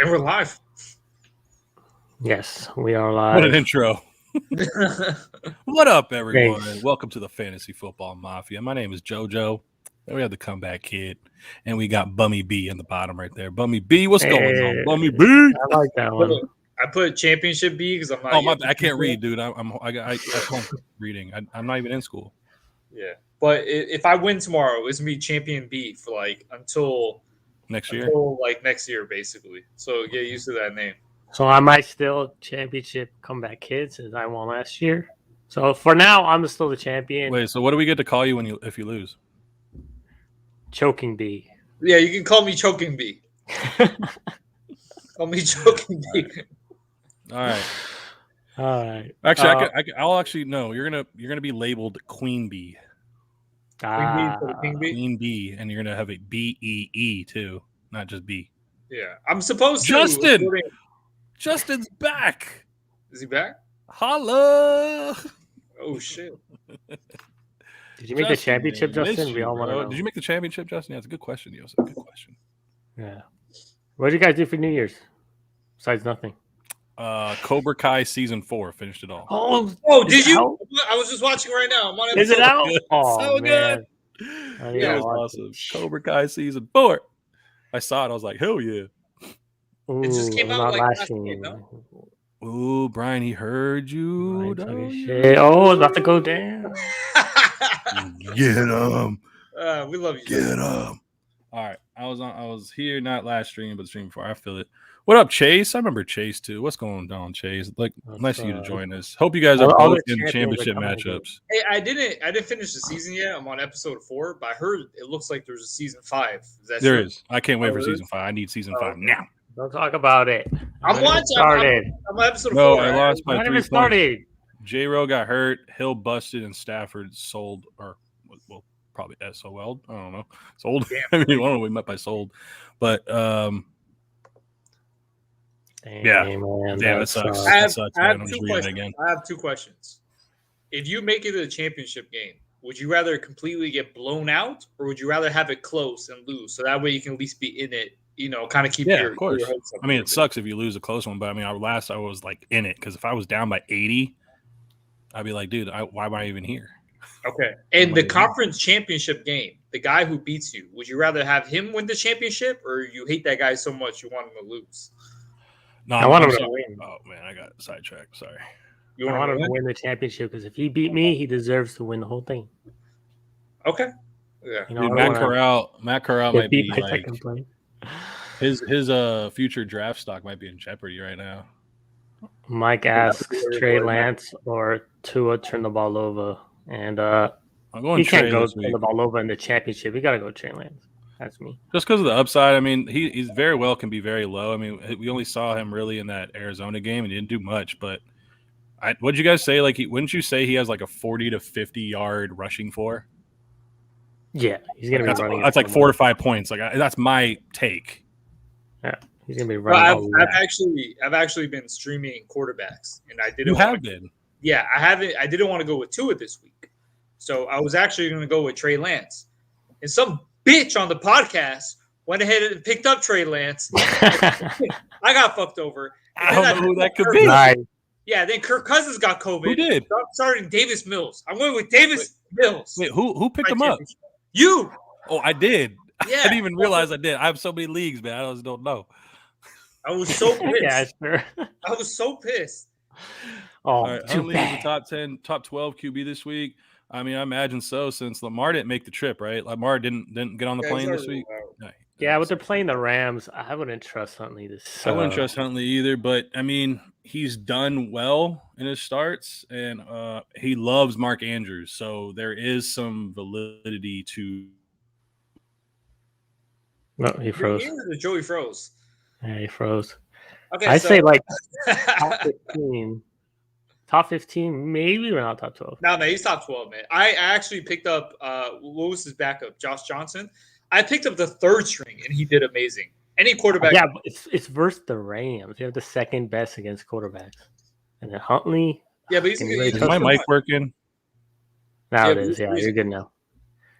And we're live. Yes, we are live. What an intro. What up, everyone? Thanks. Welcome to the Fantasy Football Mafia. My name is JoJo. And we have the comeback kid. And we got Bummy B in the bottom right there. Bummy B, what's going on? Bummy B. I like that one. I put championship B because I'm not. Oh, I can't read, dude. I can't reading. I'm not even in school. Yeah, but if I win tomorrow, it's gonna be champion B for like until next year, basically. So get used to that name. So I might still championship comeback kid since I won last year. So for now, I'm still the champion. Wait, so what do we get to call you if you lose? Choking B. Yeah, you can call me Choking B. Call me Choking B. All right. All right. Actually, I'll actually no. You're gonna be labeled Queen B. Queen B, and you're gonna have a BEE too, not just B. Yeah, I'm supposed to. Justin's back. Is he back? Holla! Oh shit! Did you make the championship, Justin? We all want to know. Did you make the championship, Justin? Yeah, it's a good question, Yosef. Good question. Yeah. What did you guys do for New Year's? Besides nothing. Cobra Kai season 4 finished it all. Oh, did you? Out? I was just watching right now. I'm on is it out? Oh, so man. Good. Yeah, it was awesome. Cobra Kai season 4. I saw it. I was like, hell yeah. Ooh, it just came out like last year, no? Ooh, Brian, he heard you. Oh, it's about to go down. Get him. We love you. Get him. All right. I was here not last stream, but the stream before. I feel it. What up, Chase? I remember Chase too. What's going on, Chase? Like, nice of you to join us. Hope you guys are both in championship matchups. Hey, I didn't finish the season yet. I'm on episode 4, but I heard it looks like there's a season 5. Is that there true? Is. I can't wait for season 5. I need season 5 now. Don't talk about it. I'm watching. I'm on episode 4. No, I lost by 3 points. J-Ro got hurt. Hill busted, and Stafford sold, or well, probably SOL. I don't know. Sold. I mean, I don't know. We met by sold, but Damn, yeah, man, damn, it sucks. I have 2 questions. If you make it to the championship game, would you rather completely get blown out, or would you rather have it close and lose? So that way you can at least be in it. You know, kind of keep your hopes up. I mean, it sucks if you lose a close one, but I mean, I was like in it because if I was down by 80, I'd be like, dude, why am I even here? Okay. And the conference championship game, the guy who beats you, would you rather have him win the championship, or you hate that guy so much you want him to lose? No, I want him to win. Oh man, I got sidetracked. Sorry. I want him to win the championship because if he beat me, he deserves to win the whole thing. Okay. Yeah. You know, dude, Matt Corral might be like his future draft stock might be in jeopardy right now. Mike asks Trey Lance or Tua turn the ball over, and I'm going. He can't go turn the ball over in the championship. He got to go Trey Lance. That's me. Just because of the upside. I mean, he's very well can be very low. I mean, we only saw him really in that Arizona game and he didn't do much. But what'd you guys say? Like, wouldn't you say he has like a 40 to 50 yard rushing for? Yeah, he's gonna be running. That's like 4 to 5 points. Like that's my take. Yeah, he's gonna be running. Well, I've actually been streaming quarterbacks, and I didn't. You have been. Yeah, I haven't. I didn't want to go with Tua this week, so I was actually going to go with Trey Lance, and some bitch on the podcast went ahead and picked up Trey Lance. I got fucked over. I don't know who that could be. Yeah, then Kirk Cousins got COVID. Who did? Starting Davis Mills. I'm going with Davis Mills. Wait, who picked him up? You. Oh, I did. Yeah. I didn't even realize I did. I have so many leagues, man. I just don't know. I was so pissed. Yeah, sure. I was so pissed. Oh, all right, Huntley is the top 10, top 12 QB this week. I mean, I imagine so since Lamar didn't make the trip, right? Lamar didn't get on the plane this week. Yeah, but they're playing the Rams. I wouldn't trust Huntley this. I wouldn't trust Huntley either, but I mean, he's done well in his starts, and he loves Mark Andrews, so there is some validity to. No, he froze. Joey froze. Yeah, he froze. Okay, I say like top 15. Top 15, maybe we're not top 12. No, he's top 12, man. I actually picked up what was his backup? Josh Johnson. I picked up the 3rd string, and he did amazing. Any quarterback. Yeah, but it's versus the Rams. They have the 2nd best against quarterbacks. And then Huntley. Yeah, but he's is my mic working? Now it is. Yeah, you're good now.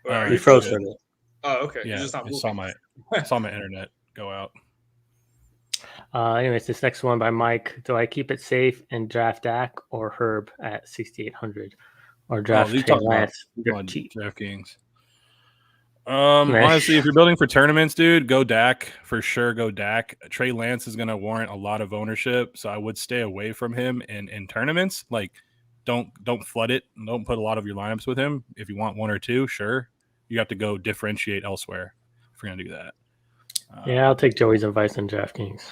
All right, he froze for me. Oh, okay. Yeah, just not I saw my internet go out. Anyways, this next one by Mike. Do I keep it safe and draft Dak or Herb at 6,800, or draft Trey Lance? DraftKings. Honestly, if you're building for tournaments, dude, go Dak for sure. Go Dak. Trey Lance is going to warrant a lot of ownership, so I would stay away from him in tournaments. Like, don't flood it. Don't put a lot of your lineups with him. If you want one or two, sure, you have to go differentiate elsewhere if you're going to do that. Yeah, I'll take Joey's advice on DraftKings.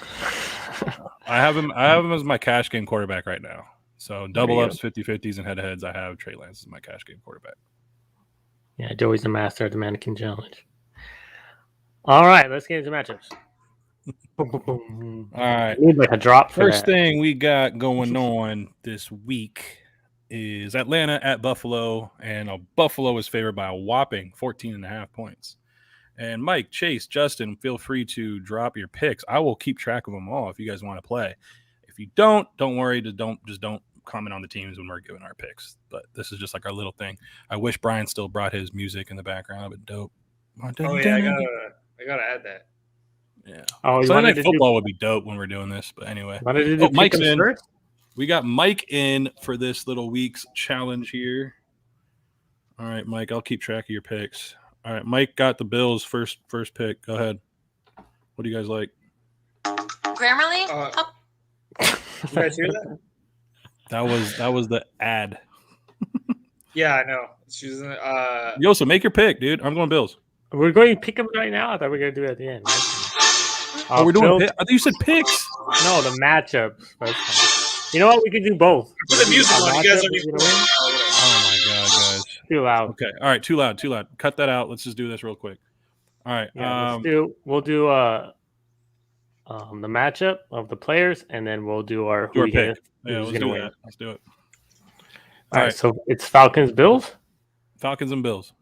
I have him as my cash game quarterback right now. So double ups, 50-50s, and head-to-heads, I have Trey Lance as my cash game quarterback. Yeah, Joey's the master of the mannequin challenge. All right, let's get into matchups. All right. I need like a drop for First thing we got going on this week is Atlanta at Buffalo, and Buffalo is favored by a whopping 14.5 points. And Mike, Chase, Justin, feel free to drop your picks. I will keep track of them all if you guys want to play. If you don't worry. Just don't comment on the teams when we're giving our picks. But this is just like our little thing. I wish Brian still brought his music in the background, but dope. Oh yeah, I gotta add that. Yeah. Oh, Sunday Night Football would be dope when we're doing this. But anyway, Mike's in. First? We got Mike in for this little week's challenge here. All right, Mike, I'll keep track of your picks. All right, Mike got the Bills first pick. Go ahead. What do you guys like? Grammarly? You guys hear that? That was the ad. Yeah, I know. She's Yo, so make your pick, dude. I'm going Bills. We're going to pick them right now. I thought we were going to do it at the end. Right? We're doing I thought you said picks. No, the matchups. You know what? We can do both. Put the music on. You guys are going to win. Oh my god, guys! Too loud. Okay, all right, too loud. Cut that out. Let's just do this real quick. All right, yeah, we'll do the matchup of the players, and then we'll do our pick. Yeah, let's do that. Let's do it. All right, so it's Falcons Bills. Falcons and Bills.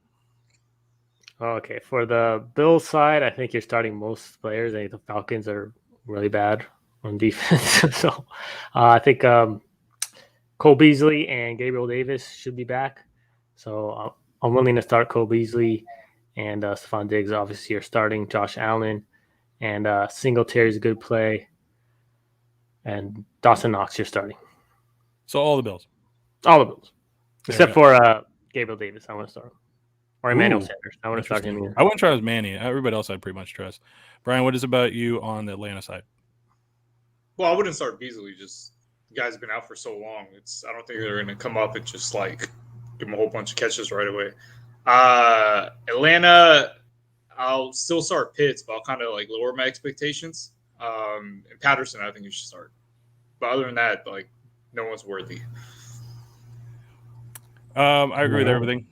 Okay, for the Bills side, I think you're starting most players. I think the Falcons are really bad on defense, so I think Cole Beasley and Gabriel Davis should be back. So I'm willing to start Cole Beasley and Stephon Diggs. Obviously, you're starting Josh Allen, and Singletary is a good play, and Dawson Knox you're starting. So all the Bills. All the Bills, except for Gabriel Davis. I want to start him. Or Emmanuel Sanders. I want to start him here. I wouldn't try as Manny. Everybody else I'd pretty much trust. Brian, what is about you on the Atlanta side? Well, I wouldn't start Beasley. Just the guy's been out for so long. I don't think they're going to come up and just like give him a whole bunch of catches right away. Atlanta, I'll still start Pitts, but I'll kind of like lower my expectations. And Paterson, I think you should start. But other than that, like no one's worthy. I agree with everything.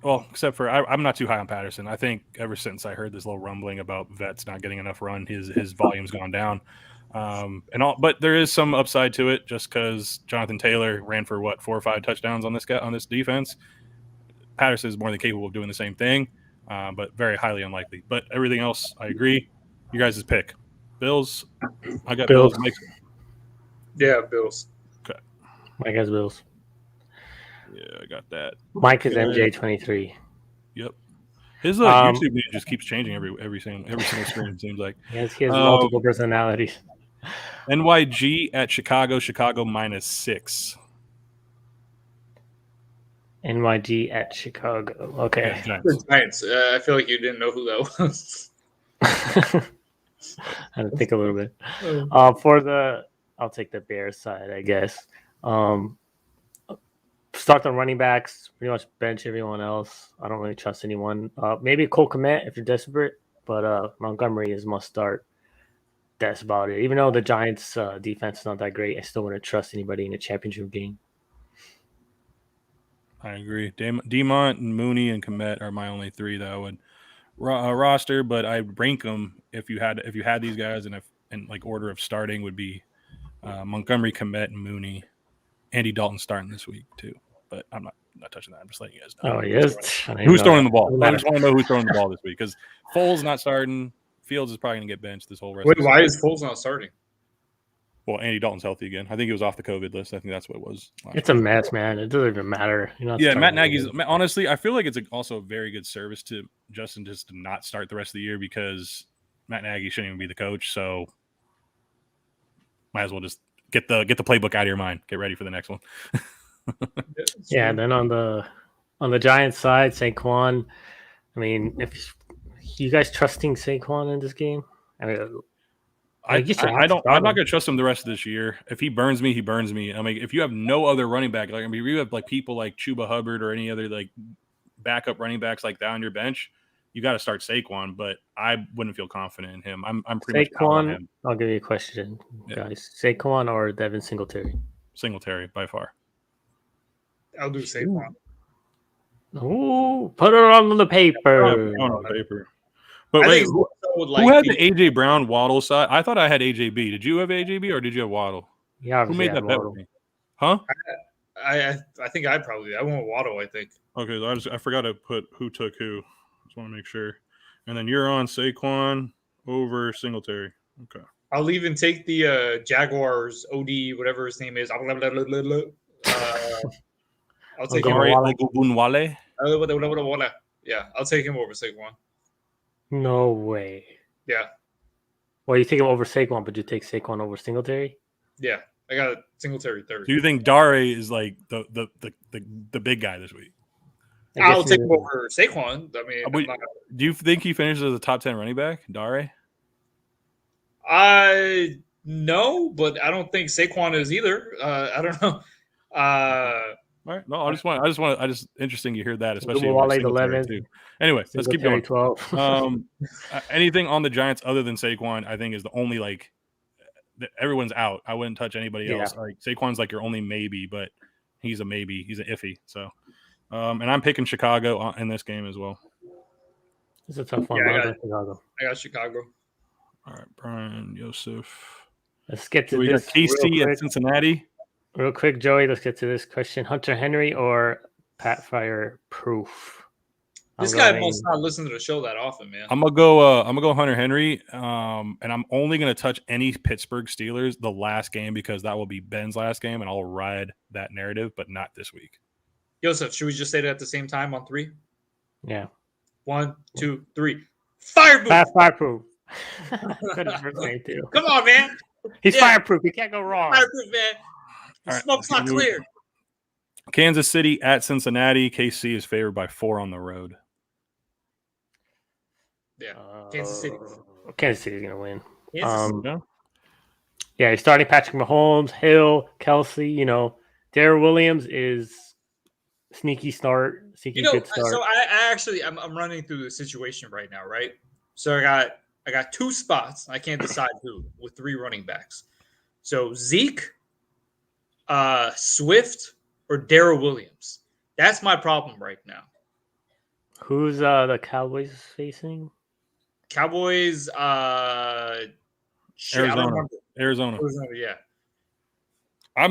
Except for I'm not too high on Paterson. I think ever since I heard this little rumbling about vets not getting enough run, his volume's gone down. But there is some upside to it just because Jonathon Taylor ran for 4 or 5 touchdowns on this defense. Paterson is more than capable of doing the same thing, but very highly unlikely. But everything else, I agree. You guys' pick. Bills. I got Bills. Yeah, Bills. Okay. Mike has Bills. Yeah, I got that. Mike is MJ23. Yep. His YouTube video just keeps changing every single screen. It seems like he has multiple personalities. NYG at Chicago -6. NYG at Chicago. Okay. Yeah, Giants. I feel like you didn't know who that was. I had to think a little bit. I'll take the Bears side, I guess. Start the running backs, pretty much bench everyone else. I don't really trust anyone. Maybe Cole Kmet if you're desperate, but Montgomery is must start. That's about it. Even though the Giants' defense is not that great, I still wouldn't trust anybody in a championship game. I agree. Demont and Mooney and Kmet are my only 3 that I would roster, but I rank them if you had these guys in like order of starting would be Montgomery, Kmet, and Mooney. Andy Dalton starting this week too, but I'm not touching that. I'm just letting you guys know. Oh, yes. Who's throwing the ball? I just want to know who's throwing the ball this week because Foles not starting. Fields is probably going to get benched this whole rest. Wait, why is Foles not starting? Well, Andy Dalton's healthy again. I think he was off the COVID list. I think that's what it was. It's a mess, man. It doesn't even matter. Matt Nagy's. Honestly, I feel like it's also a very good service to Justin just to not start the rest of the year because Matt Nagy shouldn't even be the coach. So might as well just get the playbook out of your mind. Get ready for the next one. Yeah, and then on the Giants side, Saquon. I mean, if you guys trusting Saquon in this game, I mean, I'm not going to trust him the rest of this year. If he burns me, he burns me. I mean, if you have no other running back, like you have like people like Chuba Hubbard or any other like backup running backs like that on your bench, you got to start Saquon. But I wouldn't feel confident in him. I'm pretty much out on him. I'll give you a question, guys. Saquon or Devin Singletary? Singletary by far. I'll do Saquon. Oh, put it on the paper. On the paper. But wait, who had the AJ Brown Waddle side? I thought I had AJB. Did you have AJB or did you have Waddle? Yeah, who made that bet with me? Huh? I think I went with Waddle. I think. Okay, I forgot to put who took who. Just want to make sure. And then you're on Saquon over Singletary. Okay. I'll even take the Jaguars OD, whatever his name is. I'll take him. Yeah, I'll take him over Saquon. No way. Yeah. Well, you take him over Saquon, but you take Saquon over Singletary? Yeah, I got Singletary third. Do you think Dare is like the big guy this week? I'll take him over Saquon. I mean, do you think he finishes as a top 10 running back, Dare? No, but I don't think Saquon is either. I don't know. All right. No, I just interesting you hear that, especially Wale 11. Too. Anyway, let's keep going. 12. Anything on the Giants other than Saquon, I think is the only everyone's out. I wouldn't touch anybody else. Like Saquon's like your only maybe, but he's a maybe. He's an iffy. So, and I'm picking Chicago in this game as well. It's a tough one. Yeah, I got Chicago. All right, Brian, Joseph. Let's get to this. We got KC at Cincinnati. Real quick, Joey, let's get to this question. Hunter Henry or Pat Fryer Proof? This guy must not listen to the show that often, man. I'm gonna go Hunter Henry. And I'm only gonna touch any Pittsburgh Steelers the last game because that will be Ben's last game, and I'll ride that narrative, but not this week. Joseph, should we just say that at the same time on 3? Yeah. 1, 2, 3. Fireproof. Pat Fireproof. First name too. Come on, man. He's fireproof. He can't go wrong. Fireproof, man. The smoke's not clear. Kansas City at Cincinnati. KC is favored by 4 on the road. Yeah, Kansas City. Kansas City's going to win. Yeah, you're starting Patrick Mahomes, Hill, Kelsey. Daryl Williams is sneaky start. Good start. So I'm running through the situation right now, right? So I got 2 spots. I can't decide who with 3 running backs. So Zeke, Swift, or Daryl Williams. That's my problem right now. Who's the Cowboys facing? Cowboys, Arizona. Yeah. I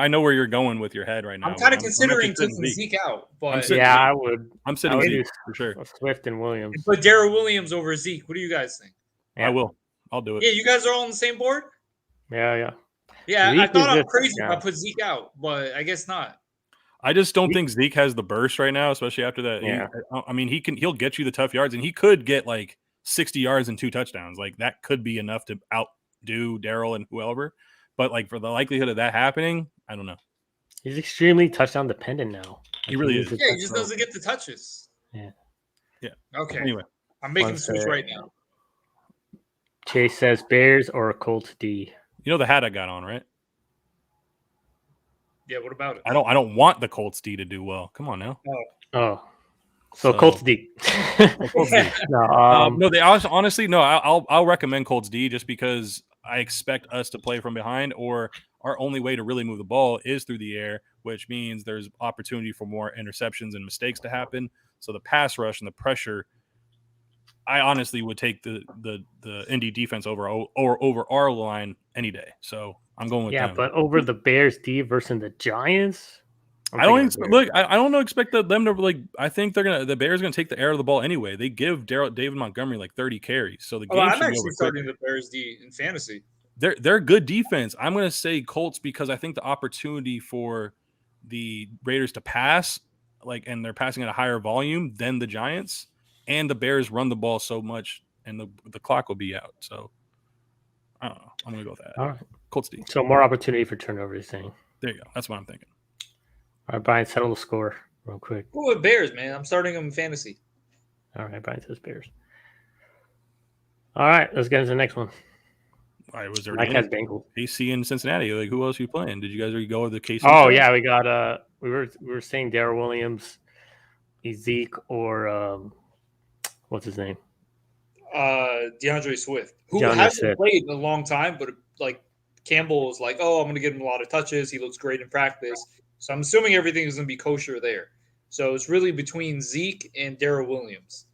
know where you're going with your head right now. I'm kind of considering taking Zeke out, but I would. I'm sitting Zeke for sure. Swift and Williams. But Daryl Williams over Zeke. What do you guys think? Yeah. I will. I'll do it. Yeah, you guys are all on the same board? Yeah. Yeah, I thought I'm crazy if I put Zeke out, but I guess not. I just don't think Zeke has the burst right now, especially after that. Yeah. He'll get you the tough yards, and he could get like 60 yards and 2 touchdowns. Like that could be enough to outdo Daryl and whoever. But like for the likelihood of that happening, I don't know. He's extremely touchdown dependent now. He really is. Yeah, he just doesn't get the touches. Yeah. Okay. Anyway, I'm making the switch right now. Chase says Bears or Colts D. You know the hat I got on, right? Yeah, what about it? I don't want the Colts D to do well. Come on now. Oh. So Colts D. Colts D. No, they honestly no. I'll recommend Colts D just because I expect us to play from behind, or our only way to really move the ball is through the air, which means there's opportunity for more interceptions and mistakes to happen. So the pass rush and the pressure, I honestly would take the Indy defense over our line any day. So I'm going with them. Yeah, but over the Bears D versus the Giants. I don't expect them to like. I think the Bears gonna take the air of the ball anyway. They give David Montgomery like 30 carries, so the game. I'm actually starting the Bears D in fantasy. They're good defense. I'm gonna say Colts because I think the opportunity for the Raiders to pass, and they're passing at a higher volume than the Giants, and the Bears run the ball so much, and the clock will be out. So I don't know. I'm going to go with that. All right. Colts D. So more opportunity for turnovers, saying. There you go. That's what I'm thinking. All right, Brian, settle the score real quick. Go with Bears, man. I'm starting them in fantasy. All right, Brian says Bears. All right, let's get into the next one. All right, was there Mike has Bengals. KC in Cincinnati? Like, who else are you playing? Did you guys already go with the KC? Oh yeah, we got we were saying Daryl Williams, Zeke, or what's his name? DeAndre Swift, who hasn't played in a long time, but like Campbell is like, oh, I'm going to give him a lot of touches. He looks great in practice. So I'm assuming everything is going to be kosher there. So it's really between Zeke and Daryl Williams.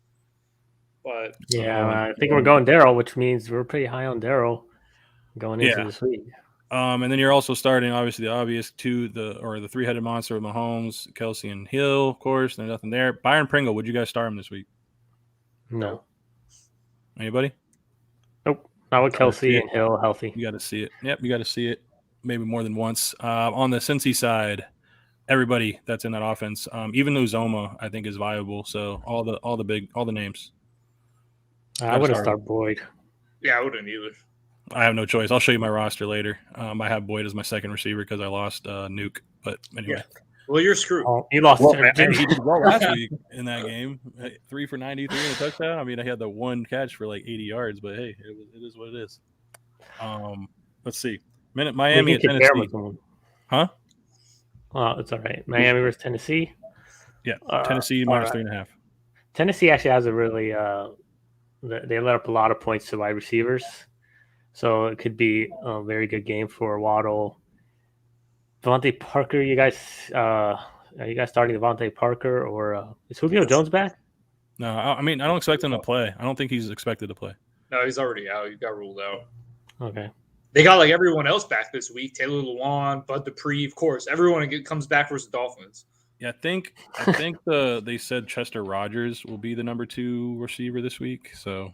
But yeah, I think we're going Daryl, which means we're pretty high on Daryl going into this week. And then you're also starting, obviously, the obvious the three-headed monster with Mahomes, Kelsey, and Hill, of course. There's nothing there. Byron Pringle, would you guys start him this week? No. Anybody? Nope. Not with Kelsey and Hill healthy. You got to see it. Yep, you got to see it. Maybe more than once. On the Cincy side, everybody that's in that offense, even Uzoma, I think is viable. So all the names. I wouldn't start Boyd. Yeah, I wouldn't either. I have no choice. I'll show you my roster later. I have Boyd as my second receiver because I lost Nuke. But anyway. Yeah. Well, you're screwed. Oh, you lost. And he did well last week in that game. 3 for 93 and a touchdown. I mean, I had the one catch for like 80 yards, but hey, it is what it is. Let's see. Miami at Tennessee. Huh? Oh, it's all right. Miami versus Tennessee. Yeah, Tennessee minus 3.5. Tennessee actually has a really they let up a lot of points to wide receivers, so it could be a very good game for Waddle. Davonte Parker, you guys, are you guys starting Davonte Parker or is Julio Jones back? No, I mean I don't expect him to play. I don't think he's expected to play. No, he's already out. He got ruled out. Okay. They got like everyone else back this week. Taylor Lewan, Bud Dupree, of course. Everyone comes back versus the Dolphins. Yeah, I think they said Chester Rogers will be the number 2 receiver this week. So,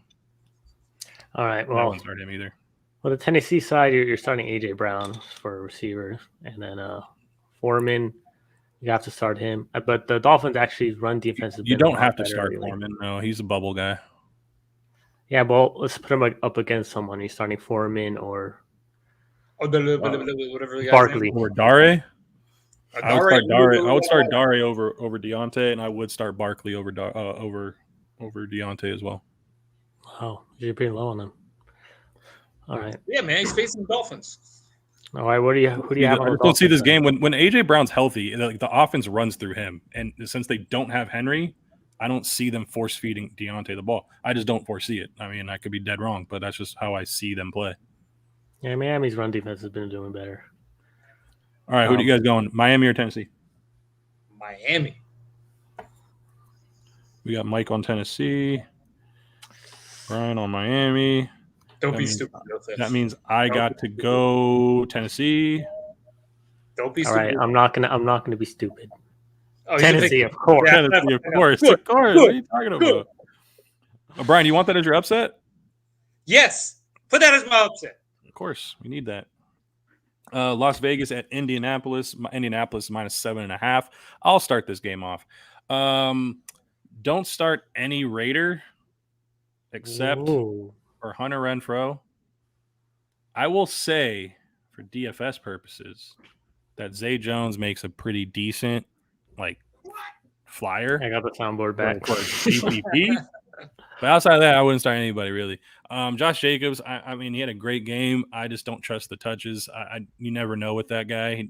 all right. Well, I won't start him either. Well, the Tennessee side, you're starting AJ Brown for a receiver, and then Foreman, you have to start him. But the Dolphins actually run defense. You don't have to start Foreman. No, he's a bubble guy. Yeah, well, let's put him up against someone. He's starting Foreman or whatever. Barkley or Dare. I would start Dare over Deontay, and I would start Barkley over Deontay as well. Wow, you're pretty low on him. All right. Yeah, man, he's facing the Dolphins. All right, who do you have? I don't see this game when AJ Brown's healthy. Like the offense runs through him, and since they don't have Henry, I don't see them force feeding Deontay the ball. I just don't foresee it. I mean, I could be dead wrong, but that's just how I see them play. Yeah, Miami's run defense has been doing better. All right, who do you guys going? Miami or Tennessee? Miami. We got Mike on Tennessee. Brian on Miami. Don't be stupid. That means I got to go Tennessee. Don't be stupid. All right, I'm not gonna be stupid. Oh, Tennessee, of course. Yeah, Tennessee, of course. Of course. What are you talking about? Brian, you want that as your upset? Yes. Put that as my upset. Of course. We need that. Las Vegas at Indianapolis. Indianapolis minus 7.5. I'll start this game off. Don't start any Raider except for Hunter Renfrow. I will say, for DFS purposes, that Zay Jones makes a pretty decent flyer. I got the soundboard back. DPP. But outside of that, I wouldn't start anybody really. Josh Jacobs, I mean, he had a great game. I just don't trust the touches. You never know with that guy.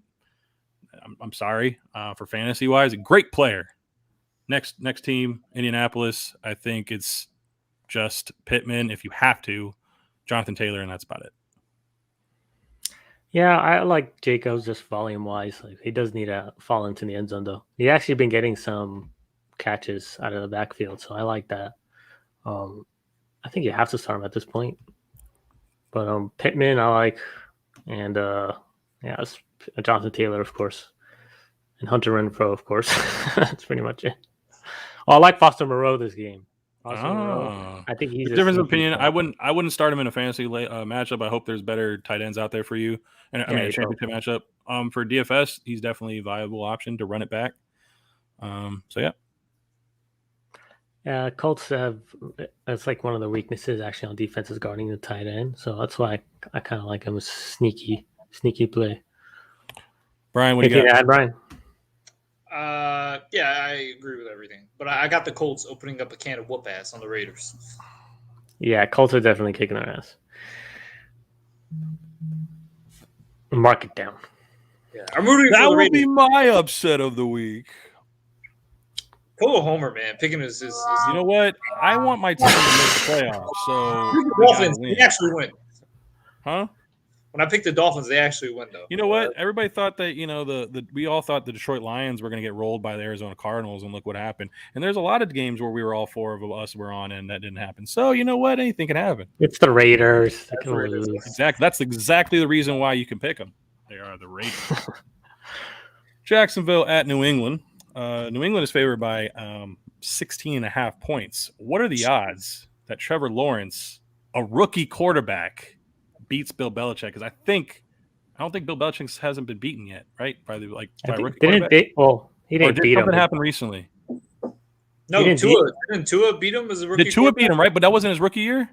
I'm sorry for fantasy wise, a great player. Next team, Indianapolis. I think it's just Pittman if you have to, Jonathon Taylor, and that's about it. Yeah, I like Jacobs just volume wise. Like he does need to fall into the end zone though. He's actually been getting some catches out of the backfield, so I like that. I think you have to start him at this point. But Pittman, I like, and it's Jonathon Taylor, of course, and Hunter Renfrow, of course. That's pretty much it. Oh, I like Foster Moreau this game. Moreau, I think he's a difference of opinion. I wouldn't start him in a fantasy matchup. I hope there's better tight ends out there for you, and I mean a championship matchup. For DFS, he's definitely a viable option to run it back. So yeah. Yeah, Colts have that's like one of the weaknesses actually on defense is guarding the tight end. So that's why I kind of like him as sneaky play. Brian, what do you got? To add, Brian? Yeah, I agree with everything. But I got the Colts opening up a can of whoop ass on the Raiders. Yeah, Colts are definitely kicking their ass. Mark it down. Yeah, I'm rooting that for the will Raiders. Be my upset of the week. Total homer, man. Picking his. You know what? I want my team to make the playoffs. So the Dolphins, they actually win. Huh? When I picked the Dolphins, they actually win, though. You know what? Everybody thought that we all thought the Detroit Lions were going to get rolled by the Arizona Cardinals, and look what happened. And there's a lot of games where we were all four of us were on, and that didn't happen. So you know what? Anything can happen. It's the Raiders. Exactly. That's exactly the reason why you can pick them. They are the Raiders. Jacksonville at New England. New England is favored by 16.5 points. What are the odds that Trevor Lawrence, a rookie quarterback, beats Bill Belichick? Because I don't think Bill Belichick hasn't been beaten yet, right? By rookie quarterback. He didn't beat him. Something happen recently? No, didn't Tua beat him as a rookie? Did Tua beat him, right? But that wasn't his rookie year?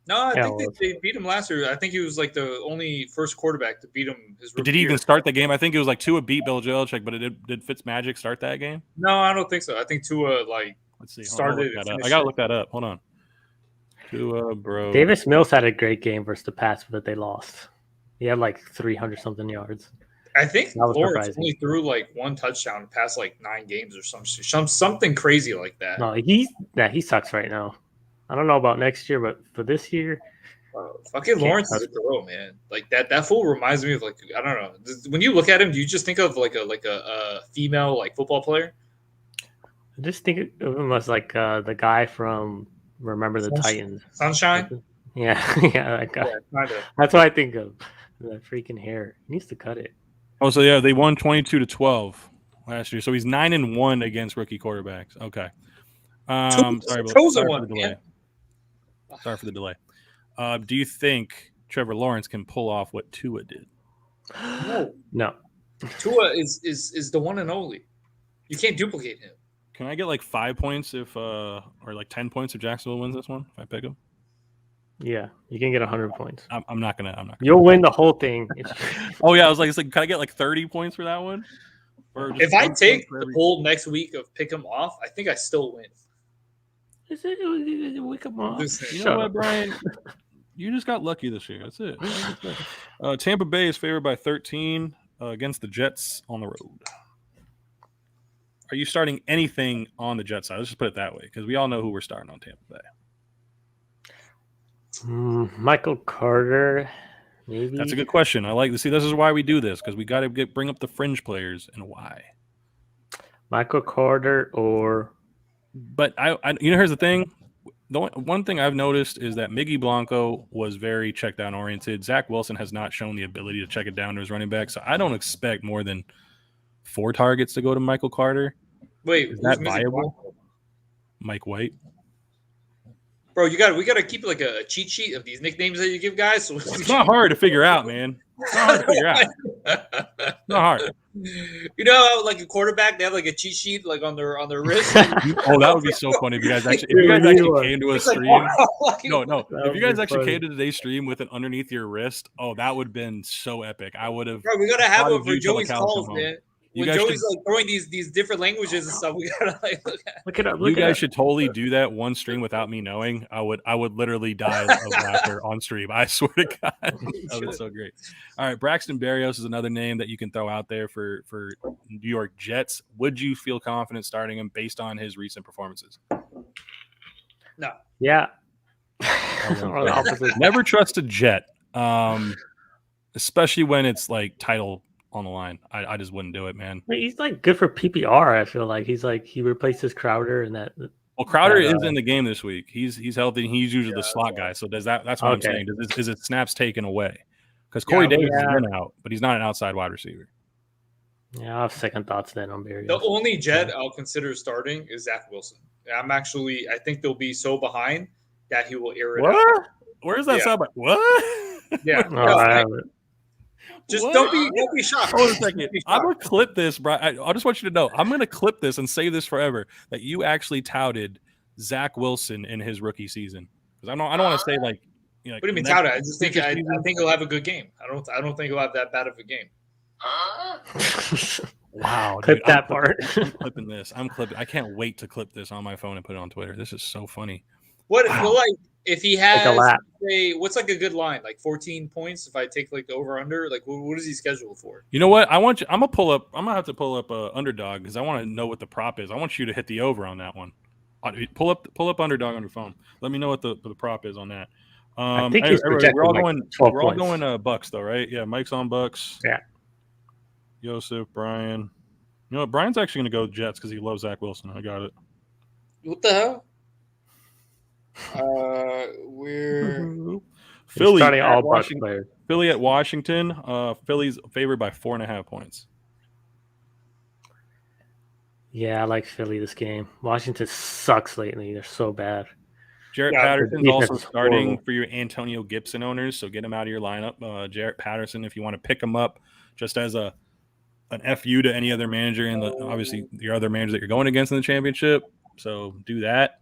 No, I think they beat him last year. I think he was like the only first quarterback to beat him his rookie Did he year. even start the game? I think it was like Tua beat Bill Belichick, but did Fitzmagic start that game? No, I don't think so. I think Tua Let's see. started. I gotta look that up. Hold on. Tua, bro. Davis Mills had a great game versus the Pats, but they lost. He had like 300 something yards. I think Lawrence only threw like one touchdown past like 9 games or something crazy like that. No, he sucks right now. I don't know about next year, but for this year, fucking Lawrence is a throw, man. Like that fool reminds me of like I don't know. When you look at him, do you just think of like a female like football player? I just think of him as like the guy from Remember the Titans. Sunshine? Yeah, that guy. Yeah, that's what I think of. That freaking hair. He needs to cut it. Oh, so yeah, they won 22-12 last year. So he's 9-1 against rookie quarterbacks. Okay. Sorry for the delay. Do you think Trevor Lawrence can pull off what Tua did? No. Tua is the one and only. You can't duplicate him. Can I get like 5 points or like 10 points if Jacksonville wins this one? If I pick him? Yeah, you can get 100 points. I'm not gonna. You'll win the whole thing. Oh yeah, I was like, can I get like 30 points for that one? Or if I take the poll next week of pick him off, I think I still win. Wake up off. You know what, Brian? You just got lucky this year. That's it. Tampa Bay is favored by 13 against the Jets on the road. Are you starting anything on the Jets side? Let's just put it that way, because we all know who we're starting on Tampa Bay. Michael Carter, maybe. That's a good question. I like to see. This is why we do this, because we got to bring up the fringe players and why. Michael Carter But here's the thing. The one thing I've noticed is that Miggy Blanco was very check down oriented. Zach Wilson has not shown the ability to check it down to his running back, so I don't expect more than 4 targets to go to Michael Carter. Wait, is that viable? Mike White. Bro, we gotta keep like a cheat sheet of these nicknames that you give guys. So it's not hard to figure out, man. It's not hard to figure out. Not hard. You know, like a quarterback, they have like a cheat sheet like on their wrist. Oh, that would be so funny if you guys actually came to a stream. No. If you guys actually came to today's stream with it underneath your wrist, that would have been so epic. I would have. Bro, we gotta have it for Joey's calls, man. When Joey's like throwing these different languages and stuff, we gotta like look it up. You guys should totally do that one stream without me knowing. I would literally die of laughter on stream. I swear to God, that was so great. All right, Braxton Barrios is another name that you can throw out there for New York Jets. Would you feel confident starting him based on his recent performances? No. Yeah. Never trust a Jet, especially when it's like title on the line. I just wouldn't do it, man. He's like good for PPR. I feel like he replaces Crowder and that. Well, Crowder is in the game this week. He's healthy. And he's usually the slot guy. So that's what I'm saying. Is it snaps taken away? Because Corey Davis has been out, but he's not an outside wide receiver. Yeah, I have second thoughts then on Barrios. The only Jet I'll consider starting is Zach Wilson. I think they'll be so behind that he will air it out. Where is that sound? What? Yeah. Just don't be shocked. Hold on a second. I'm gonna clip this, bro. I just want you to know. I'm gonna clip this and save this forever. That you actually touted Zach Wilson in his rookie season. Because I don't want to say like. What do you mean touted? I just think I think he'll have a good game. I don't think he'll have that bad of a game. Wow, clip that part. I'm clipping this. I'm clipping. I can't wait to clip this on my phone and put it on Twitter. This is so funny. What like if he has what's like a good line? Like 14 points if I take like the over under? Like what is he scheduled for? You know what? I'm gonna have to pull up underdog because I want to know what the prop is. I want you to hit the over on that one. Pull up underdog on your phone. Let me know what the prop is on that. I think he's projected we're all like going 12 we're all points. going Bucks though, right? Yeah, Mike's on Bucks. Yeah. Joseph, Brian. You know what? Brian's actually going to go Jets because he loves Zach Wilson. I got it. What the hell? We're Philly starting at all Bucks Washington. players. Philly at Washington. Philly's favored by 4.5 points. Yeah, I like Philly this game. Washington sucks lately. They're so bad. Jarrett Patterson's also starting horrible for your Antonio Gibson owners, so get him out of your lineup. Jarrett Patterson, if you want to pick him up just as an FU to any other manager and obviously your other manager that you're going against in the championship. So do that.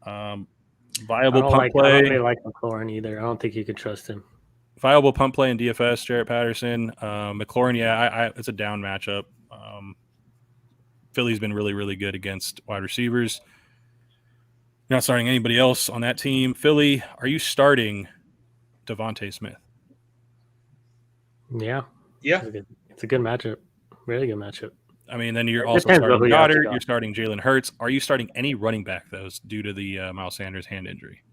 Viable pump play. I don't really like McLaurin either. I don't think you can trust him. Viable pump play in DFS, Jarrett Patterson. McLaurin, it's a down matchup. Philly's been really, really good against wide receivers. You're not starting anybody else on that team. Philly, are you starting Davonte Smith? Yeah. Yeah. It's a good matchup. Really good matchup. I mean, then you're also starting Goddard. You're starting Jalen Hurts. Are you starting any running back, though, due to the Miles Sanders hand injury?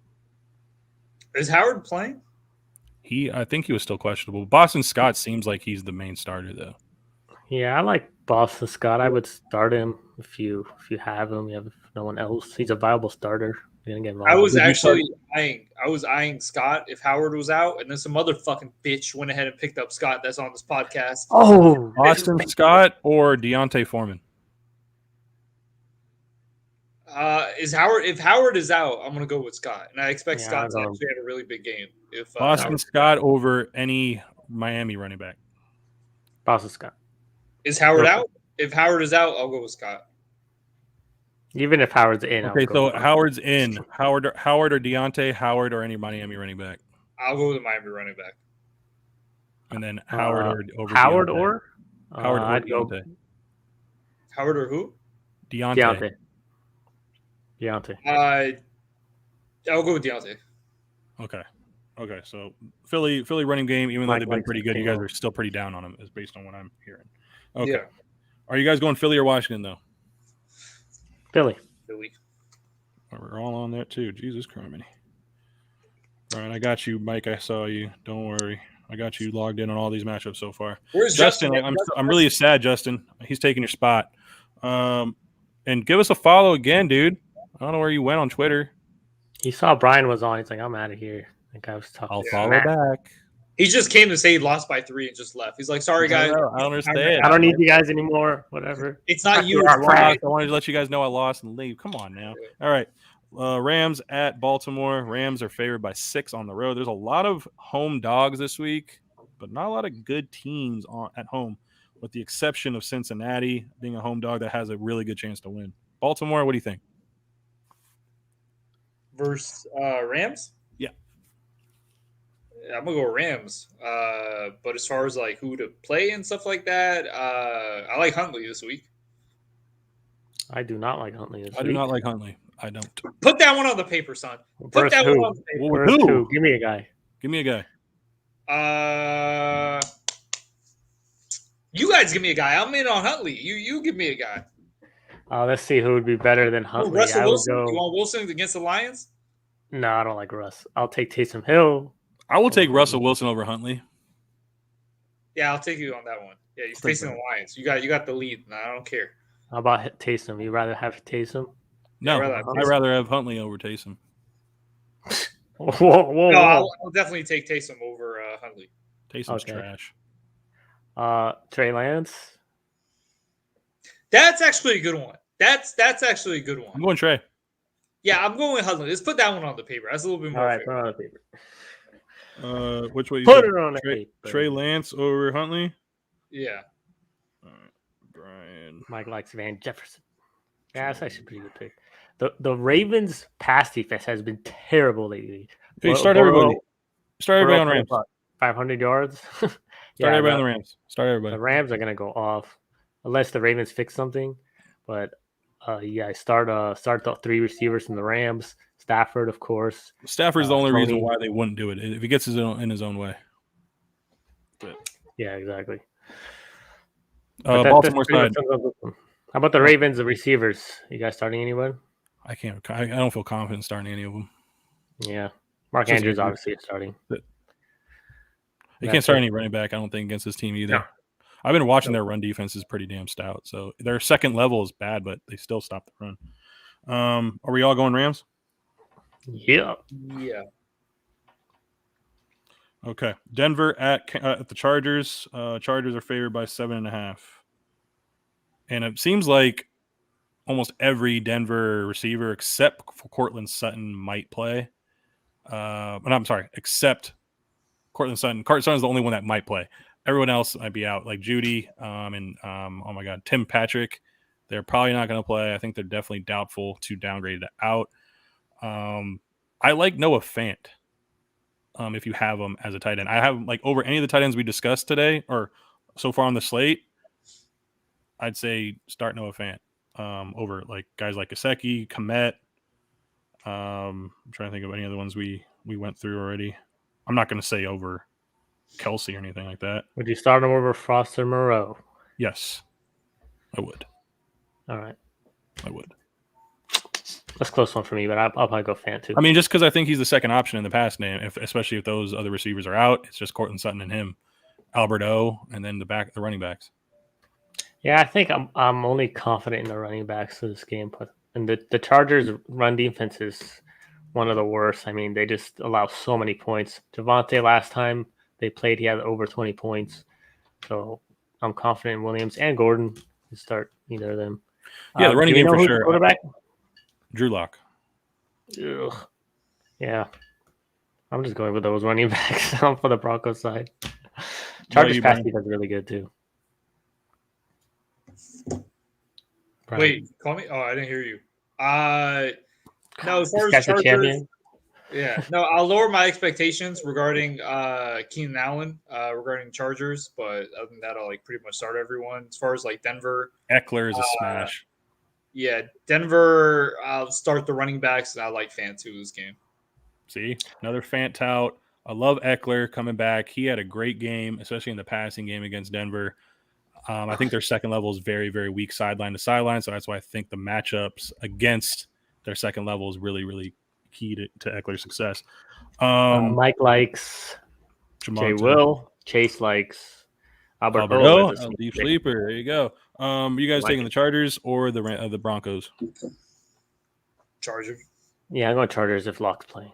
Is Howard playing? I think he was still questionable. Boston Scott seems like he's the main starter, though. Yeah, I like Boston Scott. I would start him if you have him. You have no one else. He's a viable starter. I was actually eyeing Scott if Howard was out, and then some other fucking bitch went ahead and picked up Scott that's on this podcast. Oh, Boston Scott or Deontay Foreman? If Howard is out, I'm gonna go with Scott, and I expect Scott to actually have a really big game. If Boston Scott over any Miami running back? Boston Scott. Is Howard out? If Howard is out, I'll go with Scott. Even if Howard's in. Okay, so Howard's in. Howard or Deontay, Howard or any Miami running back? I'll go with the Miami running back. And then Howard or over Howard Deontay. or? Howard or I'd Deontay? go Howard or who? Deontay. I'll go with Deontay. Okay, so Philly running game, even though they've been pretty good, you guys are still pretty down on them, is based on what I'm hearing. Okay. Yeah. Are you guys going Philly or Washington, though? Philly. We're all on that, too. Jesus Christ. All right, I got you, Mike. I saw you. Don't worry. I got you logged in on all these matchups so far. Where's Justin? I'm really sad, Justin. He's taking your spot. And give us a follow again, dude. I don't know where you went on Twitter. He saw Brian was on. He's like, I'm out of here. Like I was talking. I'll follow back. He just came to say he lost by 3 and just left. He's like, sorry, guys. I don't understand. I don't need you guys anymore. Whatever. It's not you. I wanted to let you guys know I lost and leave. Come on now. All right. Rams at Baltimore. Rams are favored by 6 on the road. There's a lot of home dogs this week, but not a lot of good teams at home, with the exception of Cincinnati being a home dog that has a really good chance to win. Baltimore, what do you think? Versus Rams? Yeah. I'm going to go Rams. But as far as like who to play and stuff like that, I like Huntley this week. I do not like Huntley this week. I do not like Huntley. I don't. Put that one on the paper, son. Put that one on the paper. Who? Give me a guy. Give me a guy. You guys give me a guy. I'm in on Huntley. You give me a guy. Let's see who would be better than Huntley. Russell Wilson? You want Wilson against the Lions? No, I don't like Russ. I'll take Taysom Hill. I will take Russell Wilson over Huntley. Yeah, I'll take you on that one. Yeah, he's facing the Lions. You got the lead. No, I don't care. How about Taysom? You rather have Taysom? No, I'd rather have Huntley over Taysom. Whoa. No, I'll definitely take Taysom over Huntley. Taysom's trash. Trey Lance. That's actually a good one. That's actually a good one. I'm going Trey. Yeah, I'm going with Huntley. Let's put that one on the paper. That's a little bit more. All right, put it on the paper. Which way you Put said? it on the Trey Lance over Huntley? Yeah. All right, Brian. Mike likes Van Jefferson. Yeah, that's actually a pretty good pick. The Ravens' pass defense has been terrible lately. Hey, start everybody. Start everybody on Rams. 500 yards. Start everybody on the Rams. Start everybody. The Rams are gonna go off unless the Ravens fix something. But start the 3 receivers from the Rams. Stafford, of course. Stafford's the only reason why they wouldn't do it if he gets in his own way. But, yeah, exactly. Baltimore side. How about the Ravens, the receivers? You guys starting anyone? I don't feel confident starting any of them. Yeah, Mark Andrews obviously is starting. You can't start any running back, I don't think, against this team either. No. I've been watching their run defense is pretty damn stout. So their second level is bad, but they still stop the run. Are we all going Rams? Yeah. Yeah. Okay. Denver at the Chargers. Chargers are favored by 7.5. And it seems like almost every Denver receiver except for Cortland Sutton might play. I'm sorry, except Cortland Sutton. Cortland Sutton is the only one that might play. Everyone else might be out, like Judy and oh my God, Tim Patrick. They're probably not going to play. I think they're definitely doubtful to downgrade out. I like Noah Fant. If you have him as a tight end, I have like over any of the tight ends we discussed today or so far on the slate. I'd say start Noah Fant over like guys like Gesicki, Kmet. I'm trying to think of any other ones we went through already. I'm not going to say over Kelsey or anything like that. Would you start him over Foster Moreau? Yes, I would. All right. I would. That's a close one for me, but I'll probably go Fant too. I mean, just because I think he's the second option in the pass game, especially if those other receivers are out, it's just Cortland Sutton and him, Albert O, and then the running backs. Yeah, I think I'm only confident in the running backs for this game, and the Chargers' run defense is one of the worst. I mean, they just allow so many points. Davonte last time they played, he had over 20 points. So I'm confident in Williams and Gordon to start either of them. Yeah, the running game for sure. Quarterback? Drew Lock. Ugh. Yeah. I'm just going with those running backs for the Broncos side. Chargers pass defense is really good too. Brian. Wait, call me? Oh, I didn't hear you. No, as far as Chargers, yeah. No, I'll lower my expectations regarding Keenan Allen, regarding Chargers, but other than that, I'll like pretty much start everyone. As far as like Denver, Eckler is a smash. Yeah, Denver. I'll start the running backs, and I like Fant too this game. See, another Fant tout. I love Eckler coming back. He had a great game, especially in the passing game against Denver. I think their second level is very, very weak sideline to sideline, so that's why I think the matchups against their second level is really, really key to Eckler's success. Mike likes Jay Will. Chase likes Albert O. Deep sleeper. There you go. You guys taking the Chargers or the Broncos? Chargers. Yeah, I'm going Chargers if Locke's playing.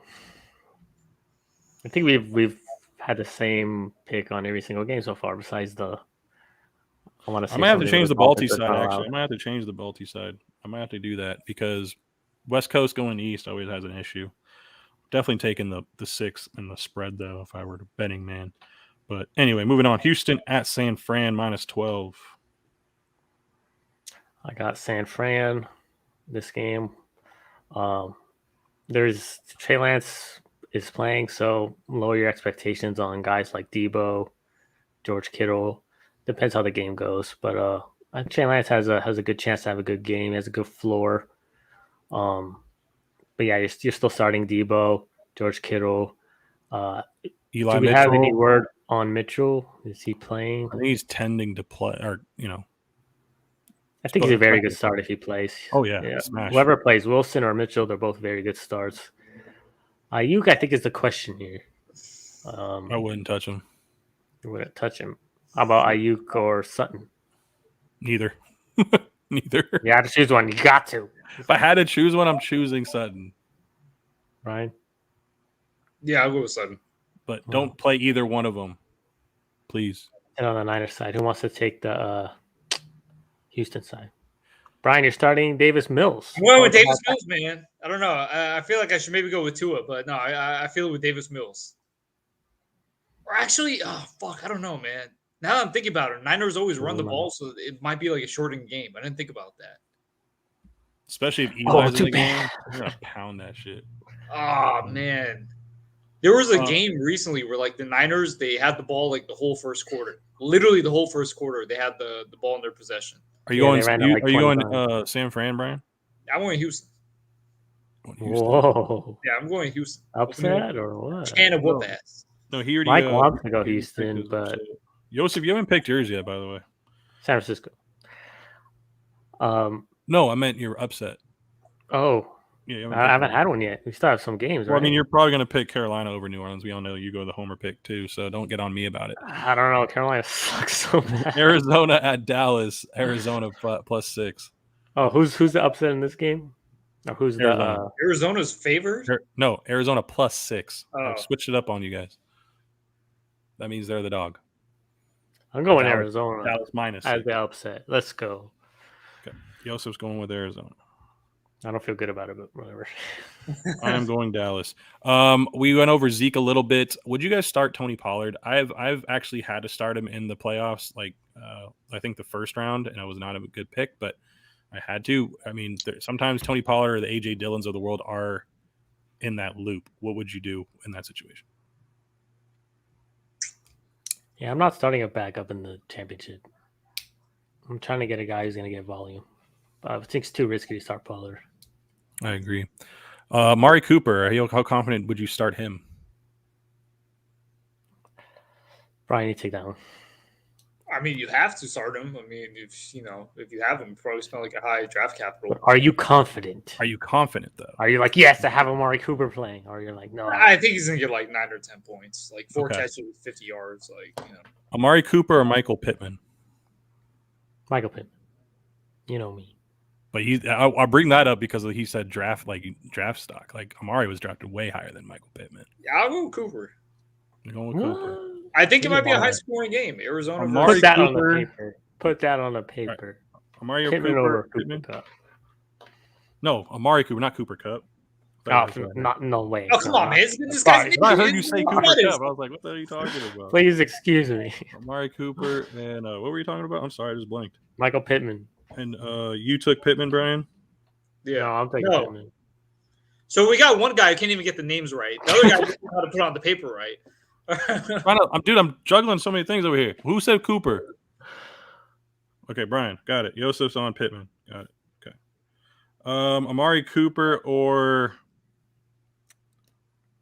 I think we've had the same pick on every single game so far, besides the. I might have to change the Balti side. Actually, I might have to change the Balti side. I might have to do that because West Coast going east always has an issue. Definitely taking the 6 and the spread though if I were a betting man. But anyway, moving on. Houston at San Fran -12. I got San Fran this game. There's Trey Lance is playing, so lower your expectations on guys like Debo, George Kittle. Depends how the game goes, but Trey Lance has a good chance to have a good game. He has a good floor. But yeah, you're still starting Debo, George Kittle. Eli do we have any word on Mitchell? Is he playing? I think he's tending to play, or I think he's a very good start if he plays. Oh yeah. Smash. Whoever plays, Wilson or Mitchell, they're both very good starts. Aiyuke, I think, is the question here. I wouldn't touch him. You wouldn't touch him. How about Aiyuke or Sutton? Neither. Neither. You have to choose one. You got to. If I had to choose one, I'm choosing Sutton. Ryan? Yeah, I'll go with Sutton. But don't play either one of them, please. And on the Niners side, who wants to take the Houston side? Brian, you're starting Davis Mills. I'm going with Davis Mills, man. I don't know. I feel like I should maybe go with Tua, but no, I feel it with Davis Mills. Or actually, I don't know, man. Now that I'm thinking about it, Niners always run the ball, so it might be like a shortened game. I didn't think about that. Especially if Eli's in the game, you're gonna pound that shit. Oh man, there was a game recently where like the Niners they had the ball like the whole first quarter, literally the whole first quarter. They had the ball in their possession. Are you going? Are you going San Fran, Brian? I'm going Houston. Whoa! Yeah, I'm going Houston. Upset or what? Can of whoop ass. No, he already. Mike wants to go Houston, but Joseph, you haven't picked yours yet, by the way. San Francisco. No, I meant you're upset. Oh, yeah, I haven't had one yet. We still have some games. Well, right? I mean, you're probably going to pick Carolina over New Orleans. We all know you go the homer pick too, so don't get on me about it. I don't know. Carolina sucks so bad. Arizona at Dallas. Arizona +6. Oh, who's the upset in this game? Or who's Arizona. Arizona's favored? No, Arizona +6. Oh. I've switched it up on you guys. That means they're the dog. I'm going Arizona. Dallas -6. As the upset. Let's go. Okay. Joseph's going with Arizona. I don't feel good about it, but whatever. I'm going Dallas. We went over Zeke a little bit. Would you guys start Tony Pollard? I've actually had to start him in the playoffs, like I think the first round, and it was not a good pick, but I had to. I mean, sometimes Tony Pollard or the A.J. Dillons of the world are in that loop. What would you do in that situation? Yeah, I'm not starting a backup in the championship. I'm trying to get a guy who's going to get volume. I think it's too risky to start Pollard. I agree. Amari Cooper, how confident would you start him? Brian, you take that one. I mean, you have to start him. I mean, if you have him, you probably spend like a high draft capital. But are you confident? Are you confident though? Are you like, yes, I have Amari Cooper playing? Or you're like, no. I think he's gonna get like 9 or 10 points, like 4 catches with 50 yards, Amari Cooper or Michael Pittman? Michael Pittman. You know me. But I'll bring that up because he said draft stock. Like Amari was drafted way higher than Michael Pittman. Yeah, I'll go with Cooper. You're going with Cooper. I think it might be a high-scoring game. Arizona. Put that on the paper. Put that on the paper. Right. Amari Cooper. Pittman. No, Amari Cooper, not Cooper Kupp. No way. Oh, come on, man. This guy's I heard you say Cooper Kupp. I was like, what the hell are you talking about? Please excuse me. Amari Cooper and what were you talking about? I'm sorry, I just blanked. Michael Pittman. And you took Pittman, Brian? Yeah. No, I'm taking Pittman. So we got one guy who can't even get the names right. The other guy doesn't know how to put it on the paper right. I'm juggling so many things over here. Who said Cooper? Okay, Brian, got it. Joseph's on Pittman. Got it. Okay. Amari Cooper or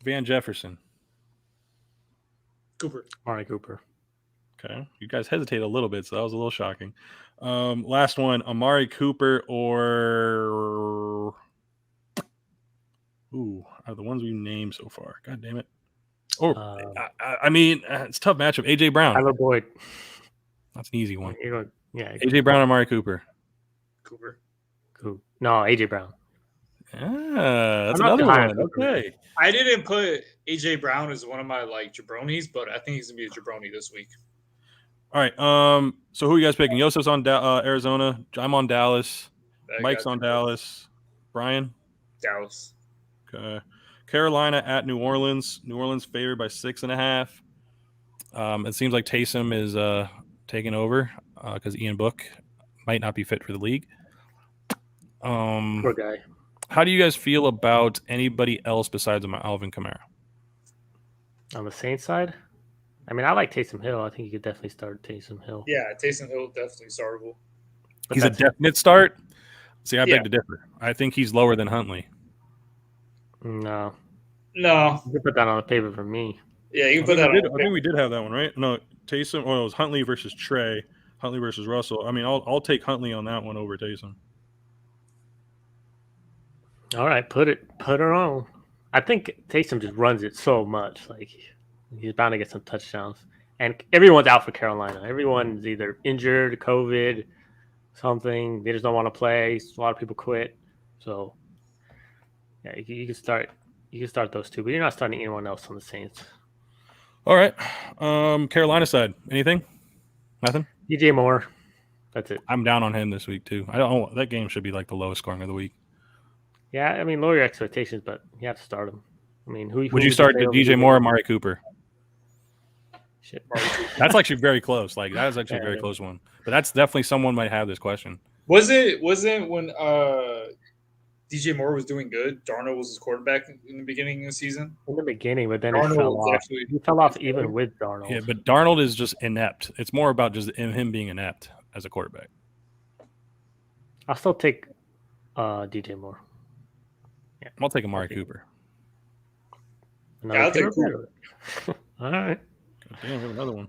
Van Jefferson? Cooper. Amari Cooper. Okay. You guys hesitate a little bit, so that was a little shocking. Last one, Amari Cooper or are the ones we named so far. God damn it. I mean, it's a tough matchup. AJ Brown. Tyler Boyd. That's an easy one. Yeah. AJ Brown or Amari Cooper? Cooper. No, AJ Brown. That's another one. Okay. I didn't put AJ Brown as one of my jabronis, but I think he's gonna be a jabroni this week. All right. So who are you guys picking? Joseph's on Arizona. I'm on Dallas. Mike's on Dallas. Brian? Dallas. Okay. Carolina at New Orleans. New Orleans favored by 6.5. It seems like Taysom is taking over because Ian Book might not be fit for the league. Poor guy. How do you guys feel about anybody else besides Alvin Kamara? On the Saints side? I mean, I like Taysom Hill. I think you could definitely start Taysom Hill. Yeah, Taysom Hill definitely startable. He's a definite start? See, I beg to differ. I think he's lower than Huntley. No. You can put that on the paper for me. Yeah, you can put that on. I think we did have that one, right? No, Taysom. Oh, it was Huntley versus Trey. Huntley versus Russell. I mean, I'll take Huntley on that one over Taysom. All right, put her on. I think Taysom just runs it so much. Like he's bound to get some touchdowns. And everyone's out for Carolina. Everyone's either injured, COVID, something. They just don't want to play. A lot of people quit. So yeah, you can start those two, but you're not starting anyone else on the Saints. All right. Carolina side. Anything? Nothing? DJ Moore. That's it. I'm down on him this week too. I don't know. That game should be like the lowest scoring of the week. Yeah, I mean, lower your expectations, but you have to start him. I mean, who would you start? DJ Moore or Amari Cooper? Shit. That's actually very close. Like that is actually a very close one. But that's definitely someone might have this question. Was it when DJ Moore was doing good? Darnold was his quarterback in the beginning of the season. In the beginning, but then he fell off. He fell off even with Darnold. Yeah, but Darnold is just inept. It's more about just him being inept as a quarterback. I'll still take DJ Moore. Yeah, I'll take Amari Cooper. I'll take Cooper. All right. Damn, we have another one.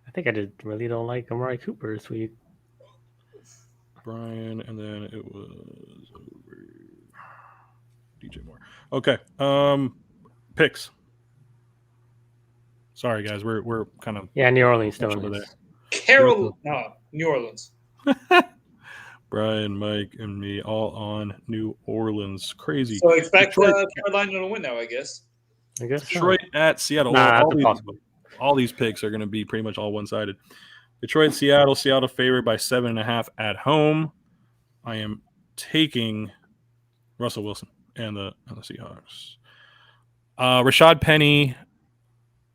I think I just really don't like Amari Cooper this week. Brian, and then it was over DJ Moore. Okay. Picks. Sorry guys, we're kind of New Orleans still in there. New Orleans. Brian, Mike, and me all on New Orleans. Crazy. So expect Carolina to win now, I guess. Detroit at Seattle. All these picks are going to be pretty much all one-sided. Detroit, Seattle. Seattle favored by 7.5 at home. I am taking Russell Wilson and the Seahawks. Rashad Penny.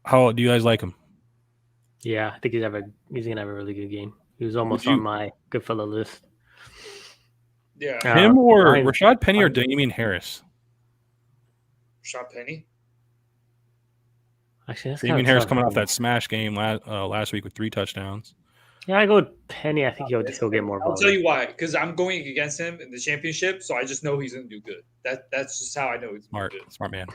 How do you guys like him? Yeah, I think he's gonna have a really good game. He was almost on my good fellow list. Yeah, him or Rashad Penny or Damian Harris? Rashad Penny. Actually, that's Damian Harris coming off that smash game last week with 3 touchdowns. Yeah, I go with Penny. I think he'll get more. I'll tell you why. Because I'm going against him in the championship, so I just know he's going to do good. That's just how I know he's smart. Good. Smart man.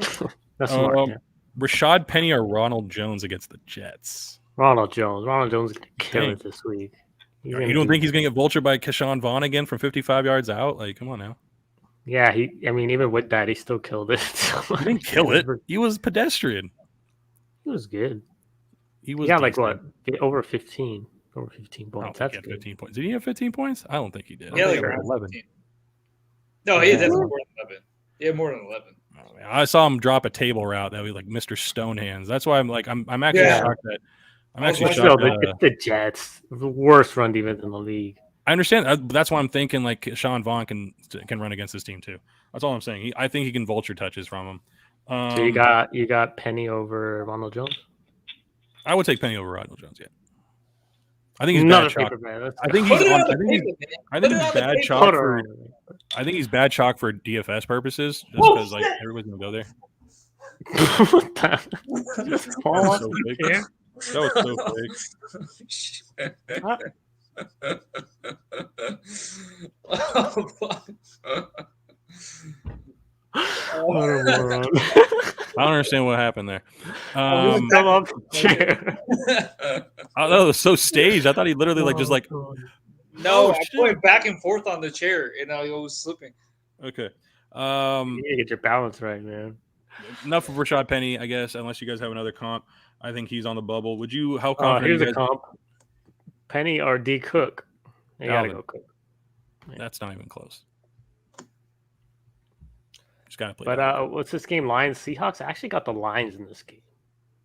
That's smart. Yeah. Rashad Penny or Ronald Jones against the Jets? Ronald Jones. Ronald Jones is going to kill it this week. You don't think he's going to get vultured by Keshawn Vaughn again from 55 yards out? Like, come on now. Yeah, even with that, he still killed it. He didn't kill it. He was pedestrian. He was good. He got like what? Over 15 points. That's good. 15 points. Did he have 15 points? I don't think he did. Yeah, like 11. No, he had definitely more than 11. He had more than 11. Oh, man. I saw him drop a table route that was like Mr. Stonehands. That's why I'm actually shocked that. I'm actually shocked. It's the Jets, the worst run defense in the league. I understand. That's why I'm thinking like Sean Vaughn can run against this team too. That's all I'm saying. I think he can vulture touches from him. So you got Penny over Ronald Jones? I would take Penny over Ronald Jones. Yeah, I think he's bad chalk. I think he's bad chalk for. I think he's bad chalk for DFS purposes, just because like everybody's gonna go there. That was so big. I don't understand what happened there. Come off the chair. I thought it was so staged. I thought he literally No, I'm going back and forth on the chair, and I was slipping. Okay. You need to get your balance right, man. Enough of Rashad Penny, I guess. Unless you guys have another comp, I think he's on the bubble. Would you? How confident? Here's a comp: Penny or D Cook. You gotta go Cook. Yeah. That's not even close. Just gotta play. But what's this game? Lions Seahawks. I actually got the Lions in this game.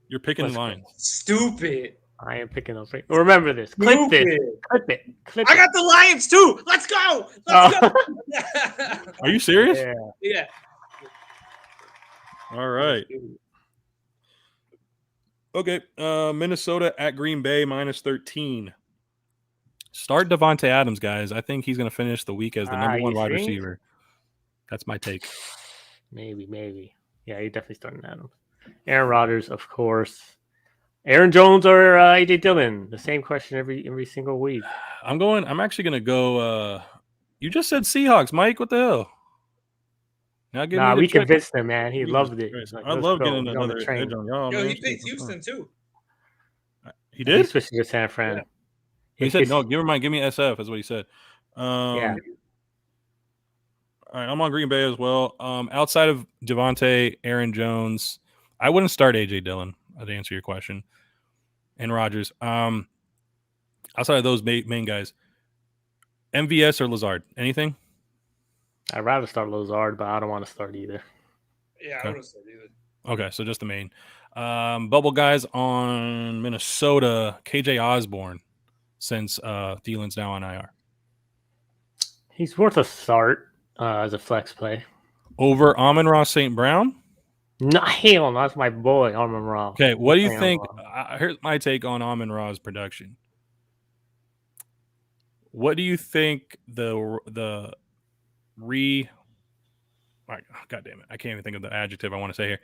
You're picking the Lions. Stupid. I am picking up. Remember this. Clip it. I got the Lions too. Let's go. Let's go. Are you serious? Yeah. All right. Okay. Minnesota at Green Bay -13. Start Davonte Adams, guys. I think he's going to finish the week as the number 1 wide receiver. That's my take. Maybe. Yeah, you're definitely starting Adams. Aaron Rodgers, of course. Aaron Jones or AJ Dillon? The same question every single week. I'm actually going to go. You just said Seahawks, Mike. What the hell? We convinced him, man. He loved it. Like, I love getting another edge on y'all. Yo, he picked Houston too. He did? He switched to San Fran. Yeah. He said, no, give me SF, is what he said. Yeah. All right, I'm on Green Bay as well. Outside of Davonte, Aaron Jones, I wouldn't start A.J. Dillon, to answer your question, and Rodgers. Outside of those main guys, MVS or Lazard, anything? I'd rather start Lazard, but I don't want to start either. Yeah, I wouldn't start either. Okay, so just the main. Bubble guys on Minnesota, KJ Osborne, since Thielen's now on IR. He's worth a start as a flex play. Over Amon-Ra St. Brown? No, hell no, that's my boy, Amon-Ra. Okay, what do you think? Here's my take on Amon-Ra's production. What do you think God damn it, I can't even think of the adjective I want to say here.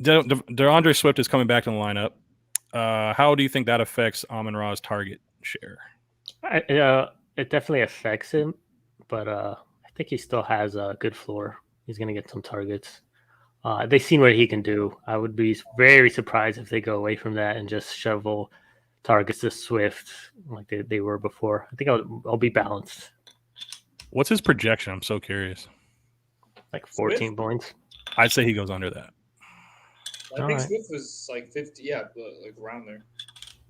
DeAndre Swift is coming back to the lineup. How do you think that affects Amon-Ra's target share? It definitely affects him, but I think he still has a good floor. He's going to get some targets. They've seen what he can do. I would be very surprised if they go away from that and just shovel targets to Swift like they were before. I think I'll be balanced. What's his projection? I'm so curious. Like 14 Swift? Points. I'd say he goes under that. I think Swift was like 50, like around there.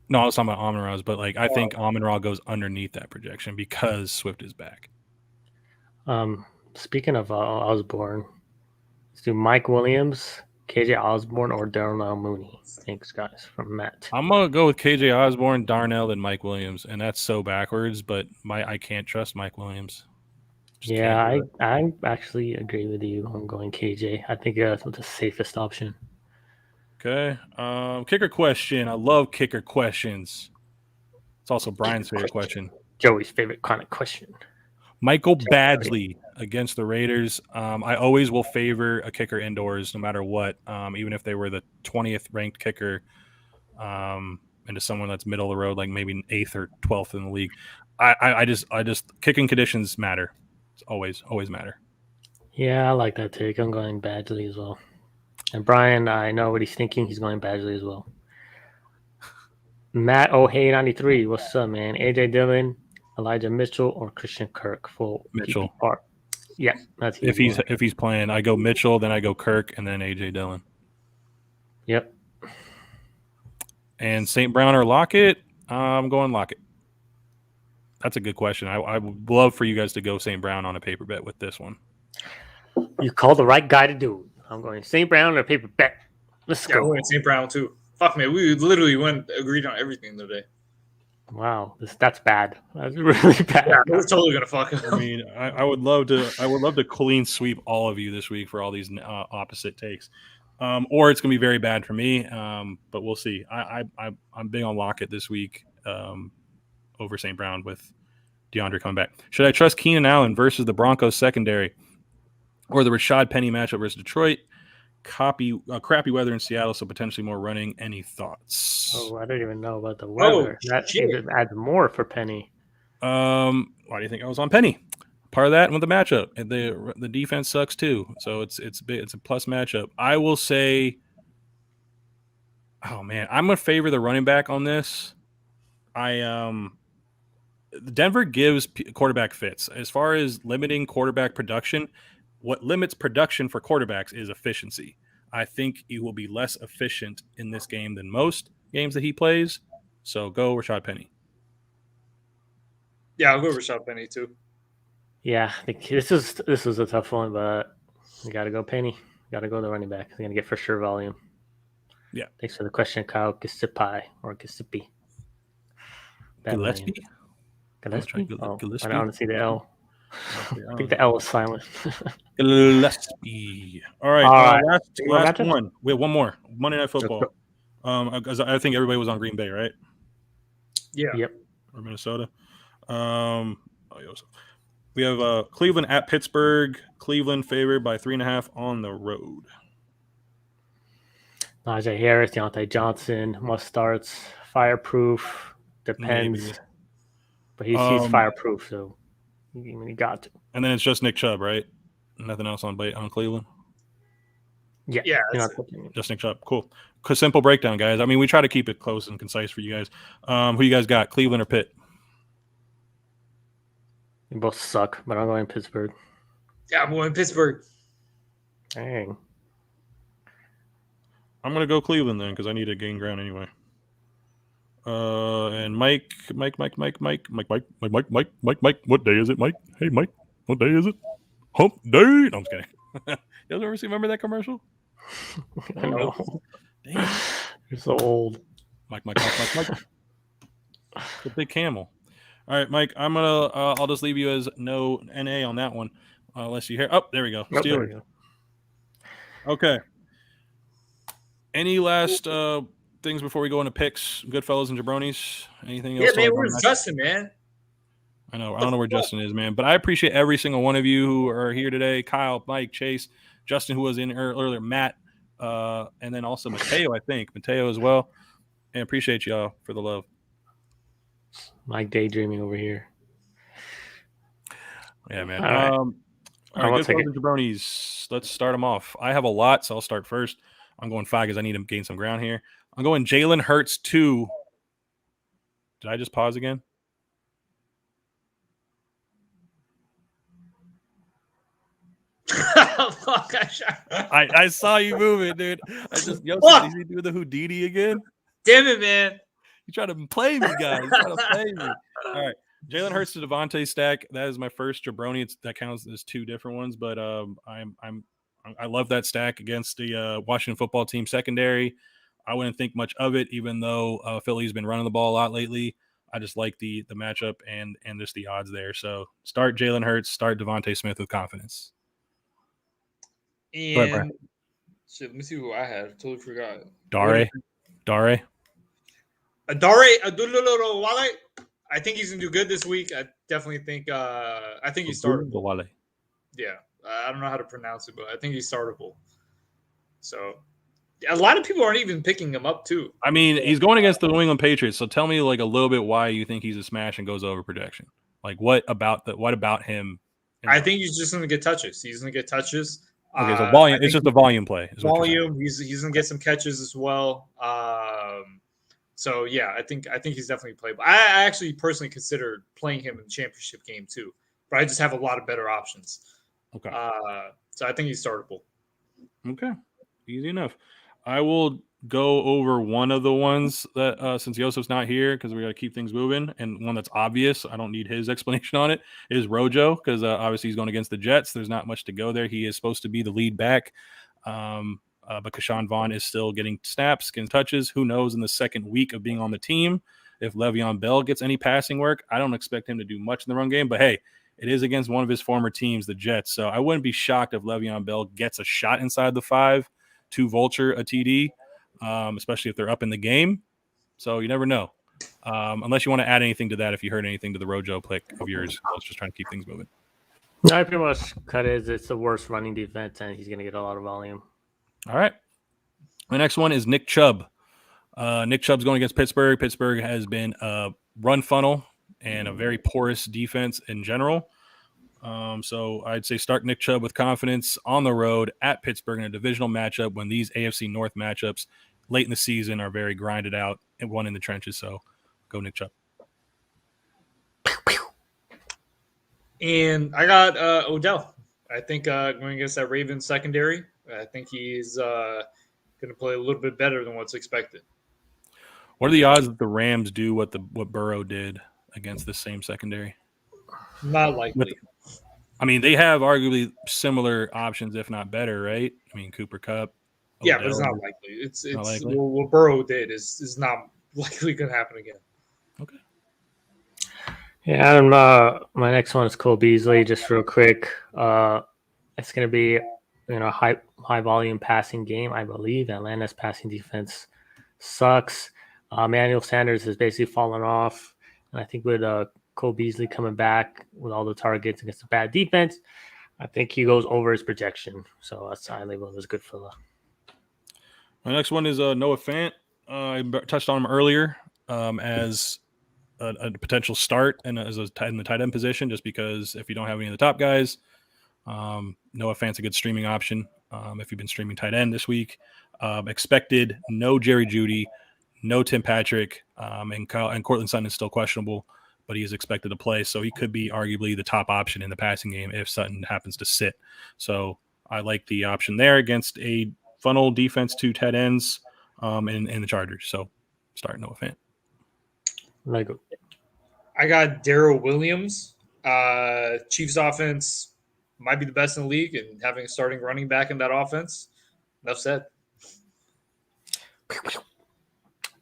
No, I was talking about Amon-Ra's, but I think Amon-Ra goes underneath that projection because Swift is back. Speaking of Osborne, let's do Mike Williams, KJ Osborne, or Darnell Mooney. Thanks, guys, from Matt. I'm going to go with KJ Osborne, Darnell, and Mike Williams, and that's so backwards, but I can't trust Mike Williams. I actually agree with you. I'm going KJ. I think that's the safest option. Okay. Kicker question. I love kicker questions. It's also Brian's favorite question. Joey's favorite kind of question. Michael Badgley against the Raiders. I always will favor a kicker indoors no matter what, even if they were the 20th ranked kicker into someone that's middle of the road, like maybe 8th or 12th in the league. I just kicking conditions matter. It's always matter. Yeah, I like that take. I'm going Badgley as well. And Brian, I know what he's thinking. He's going Badgley as well. Matt O'Hay 93. What's up, man? AJ Dillon, Elijah Mitchell, or Christian Kirk for Mitchell. Part. Yeah, that's if he's playing. I go Mitchell, then I go Kirk, and then AJ Dillon. Yep. And St. Brown or Lockett? I'm going Lockett. That's a good question. I would love for you guys to go St. Brown on a paper bet with this one. You called the right guy to do it. I'm going St. Brown on a paper bet. Let's go. I'm going St. Brown too. Fuck, man. We literally agreed on everything today. Wow, that's bad. That's really bad. Yeah, we're totally gonna fuck up. I mean, I would love to clean sweep all of you this week for all these opposite takes, or it's gonna be very bad for me. But we'll see. I'm big on Lockett this week over St. Brown with DeAndre coming back. Should I trust Keenan Allen versus the Broncos secondary, or the Rashad Penny matchup versus Detroit? Crappy weather in Seattle, so potentially more running. Any thoughts? Oh, I don't even know about the weather. That even adds more for Penny. Why do you think I was on Penny? Part of that with the matchup. And the defense sucks too, so it's big. It's a plus matchup. I will say, oh man, I'm gonna favor the running back on this. Denver gives quarterback fits as far as limiting quarterback production. What limits production for quarterbacks is efficiency. I think he will be less efficient in this game than most games that he plays. So go Rashad Penny. Yeah, I'll go Rashad Penny too. Yeah, I think this is a tough one, but you got to go Penny. Got to go the running back. He's going to get for sure volume. Yeah. Thanks for the question, Kyle Giuseppe or Giuseppe. Gillespie? Gillespie? Gillespie? I don't want to see the L. I think the L is silent. Gillespie. All right. Last one. We have one more. Monday Night Football. Because I think everybody was on Green Bay, right? Yeah. Yep. Or Minnesota. We have Cleveland at Pittsburgh. Cleveland favored by 3.5 on the road. Najee Harris, Deontay Johnson, must starts. Fireproof. Depends. Maybe. But he's fireproof, so you got to. And then it's just Nick Chubb, right? Nothing else on Cleveland? Yeah. Just Nick Chubb. Cool. Simple breakdown, guys. I mean, we try to keep it close and concise for you guys. Who you guys got, Cleveland or Pitt? They both suck, but I'm going Pittsburgh. Yeah, I'm going Pittsburgh. Dang. I'm going to go Cleveland then because I need to gain ground anyway. And Mike. What day is it, Mike? Hey, Mike. What day is it? Hump day. No, I'm just kidding. You guys ever remember that commercial? I know. Damn. You're so old. Mike. The big camel. All right, Mike. I'll just leave you as no NA on that one, unless you hear. Oh, there we go. Steelers. Okay. Any last things before we go into picks, Goodfellas and Jabronis? Anything else? Yeah, man, where's Justin, man? I don't know where Justin is, man. But I appreciate every single one of you who are here today. Kyle, Mike, Chase, Justin, who was in earlier, Matt, and then also Mateo, I think. Mateo as well. And appreciate y'all for the love. Mike daydreaming over here. Yeah, man. All right, Goodfellas and Jabronis. Let's start them off. I have a lot, so I'll start first. I'm going 5 because I need to gain some ground here. I'm going Jalen Hurts 2. Did I just pause again? I saw you moving, dude. Did he do the Houdini again? Damn it, man. You try to play me, guys. You try to play me. All right. Jalen Hurts to Davonte stack. That is my first jabroni. That counts as 2 different ones, but I love that stack against the Washington football team secondary. I wouldn't think much of it, even though Philly's been running the ball a lot lately. I just like the matchup and just the odds there. So start Jalen Hurts, start Devontae Smith with confidence. And shit, let me see who I had. I totally forgot. Dare. I think he's gonna do good this week. I definitely think. I think he's startable. Yeah, I don't know how to pronounce it, but I think he's startable. So, a lot of people aren't even picking him up too. I mean, he's going against the New England Patriots. So tell me like a little bit why you think he's a smash and goes over projection. Like what about him? I think he's just gonna get touches. He's gonna get touches. Okay, so volume. It's just a volume play. Volume. He's gonna get some catches as well. So yeah, I think he's definitely playable. I actually personally considered playing him in the championship game too, but I just have a lot of better options. Okay. So I think he's startable. Okay, easy enough. I will go over one of the ones that since Yosef's not here because we got to keep things moving, and one that's obvious. I don't need his explanation on it. Is Rojo because obviously he's going against the Jets. There's not much to go there. He is supposed to be the lead back. But Keyshawn Vaughn is still getting snaps, getting touches. Who knows in the second week of being on the team if Le'Veon Bell gets any passing work. I don't expect him to do much in the run game, but hey, it is against one of his former teams, the Jets. So I wouldn't be shocked if Le'Veon Bell gets a shot inside the 5 to vulture a TD, especially if they're up in the game. So you never know. Unless you want to add anything to that, if you heard anything to the Rojo pick of yours. I was just trying to keep things moving. I pretty much cut it. It's the worst running defense, and he's going to get a lot of volume. All right. The next one is Nick Chubb. Nick Chubb's going against Pittsburgh. Pittsburgh has been a run funnel and a very porous defense in general. So I'd say start Nick Chubb with confidence on the road at Pittsburgh in a divisional matchup when these AFC North matchups late in the season are very grinded out and won in the trenches. So go Nick Chubb. And I got Odell. I think going against that Ravens secondary, I think he's going to play a little bit better than what's expected. What are the odds that the Rams do what Burrow did against the same secondary? Not likely. They have arguably similar options, if not better, right? Cooper Kupp. Yeah, but it's not likely. It's not likely. What Burrow did is not likely going to happen again. Okay. Yeah, Adam, my next one is Cole Beasley. Just real quick, it's going to be high volume passing game. I believe Atlanta's passing defense sucks. Emmanuel Sanders has basically fallen off, and I think with Cole Beasley coming back with all the targets against a bad defense, I think he goes over his projection. So that's I label him as good fella. My next one is Noah Fant. I touched on him earlier as a potential start and in the tight end position, just because if you don't have any of the top guys, Noah Fant's a good streaming option. If you've been streaming tight end this week, expected no Jerry Jeudy, no Tim Patrick, and Cortland Sutton is still questionable, but he is expected to play. So he could be arguably the top option in the passing game if Sutton happens to sit. So I like the option there against a funnel defense to tight ends in the Chargers. So start Noah Fant. I got Daryl Williams. Chiefs offense might be the best in the league, and having a starting running back in that offense. Enough said.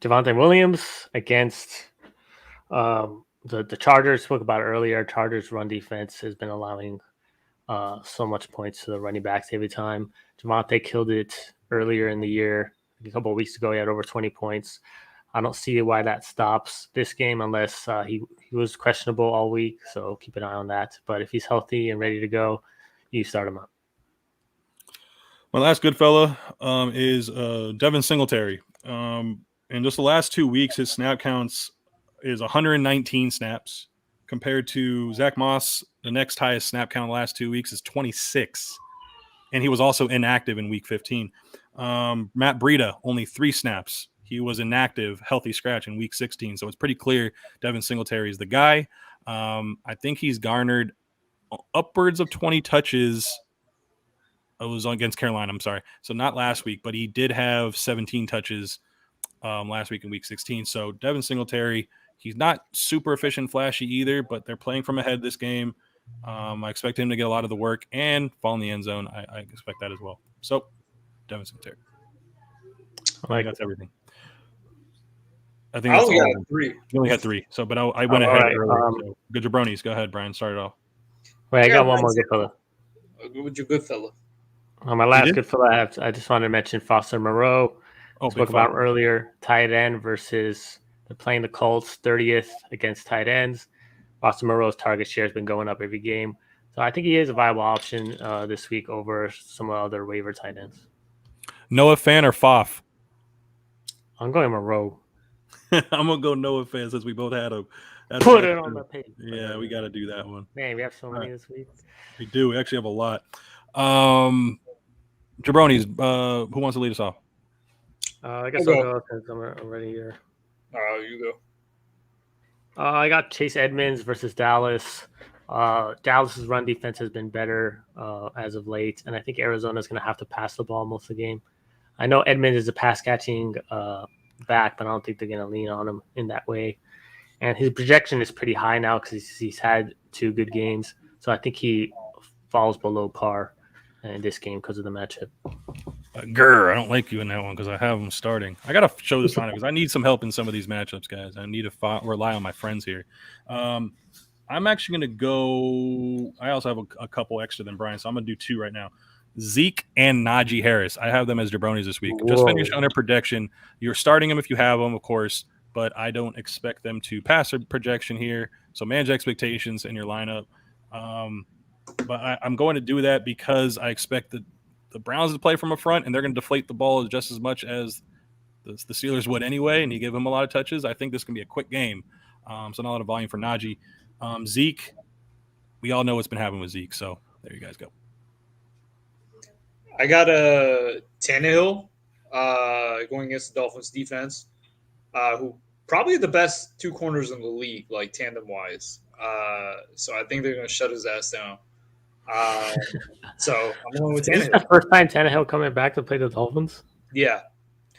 Javonte Williams against the Chargers. Spoke about it earlier. Chargers run defense has been allowing so much points to the running backs every time. Javonte killed it earlier in the year. A couple of weeks ago, he had over 20 points. I don't see why that stops this game unless he was questionable all week. So keep an eye on that. But if he's healthy and ready to go, you start him up. My last good fella is Devin Singletary. In just the last 2 weeks, his snap counts is 119 snaps compared to Zach Moss. The next highest snap count in the last 2 weeks is 26. And he was also inactive in week 15. Matt Breida, only 3 snaps. He was inactive, healthy scratch in week 16. So it's pretty clear Devin Singletary is the guy. I think he's garnered upwards of 20 touches. It was against Carolina, I'm sorry. So not last week, but he did have 17 touches last week in week 16. So Devin Singletary, he's not super efficient, flashy either, but they're playing from ahead this game. I expect him to get a lot of the work and fall in the end zone. I expect that as well. So Devin Singletary. I think that's everything. I think that's only all. got 3. You only had 3. So, but I went ahead right, earlier. So good jabronis. Go ahead, Brian. Start it off. Wait, I got one more good fella. What's your good fella? My last good fella, I just wanted to mention Foster Moreau. Spoke about him earlier. Tight end versus they're playing the Colts 30th against tight ends. Foster Moreau's target share has been going up every game. So I think he is a viable option this week over some other waiver tight ends. Noah Fan or Foff? I'm going Moreau. I'm going to go Noah Fan since we both had him. Put it on the page. Yeah, we got to do that one. Man, we have so many this week. We do. We actually have a lot. Jabronis, who wants to lead us off? I guess I'll go since I'm already here. You go. I got Chase Edmonds versus Dallas. Dallas's run defense has been better as of late, and I think Arizona's going to have to pass the ball most of the game. I know Edmonds is a pass-catching back, but I don't think they're going to lean on him in that way. And his projection is pretty high now because he's had 2 good games. So I think he falls below par in this game because of the matchup. I don't like you in that one because I have him starting. I got to show this lineup because I need some help in some of these matchups, guys. I need to rely on my friends here. I'm actually going to go – I also have a couple extra than Brian, so I'm going to do 2 right now. Zeke and Najee Harris. I have them as jabronis this week. Just finished under projection. You're starting them if you have them, of course, but I don't expect them to pass a projection here. So manage expectations in your lineup. But I'm going to do that because I expect the Browns to play from a front, and they're going to deflate the ball just as much as the Steelers would anyway, and you give them a lot of touches. I think this can be a quick game. So not a lot of volume for Najee. Zeke, we all know what's been happening with Zeke, so there you guys go. I got a Tannehill going against the Dolphins defense, who probably the best 2 corners in the league, like tandem-wise. So I think they're going to shut his ass down. So I'm going with Tannehill. Is this the first time Tannehill coming back to play the Dolphins? Yeah.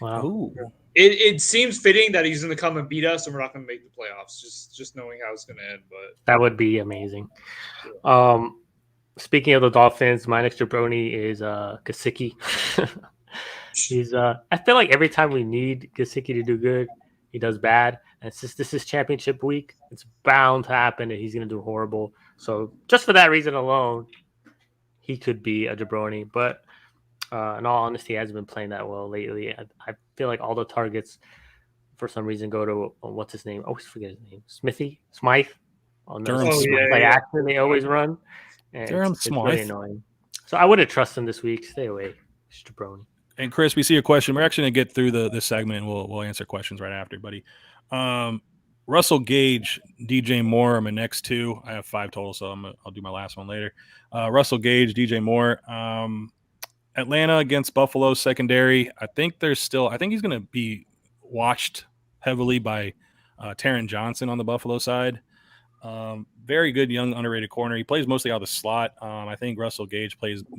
Wow. Ooh. It seems fitting that he's going to come and beat us, and we're not going to make the playoffs. Just knowing how it's going to end, but that would be amazing. Yeah. Speaking of the Dolphins, my next jabroni is Gesicki. He's I feel like every time we need Gesicki to do good, he does bad. And since this is championship week, it's bound to happen that he's going to do horrible. So just for that reason alone, he could be a jabroni. But in all honesty, he hasn't been playing that well lately. I feel like all the targets, for some reason, go to what's his name? I always forget his name. Smythe. Durham Smythe. Action they always run. Durham Smythe. Really annoying. So I wouldn't trust him this week. Stay away, jabroni. And Chris, we see a question. We're actually going to get through this segment, and we'll answer questions right after, buddy. Russell Gage, DJ Moore are my next 2. I have 5 total, so I'll do my last one later. Russell Gage, DJ Moore. Atlanta against Buffalo secondary. I think he's going to be watched heavily by Taron Johnson on the Buffalo side. Very good young underrated corner. He plays mostly out of the slot. I think Russell Gage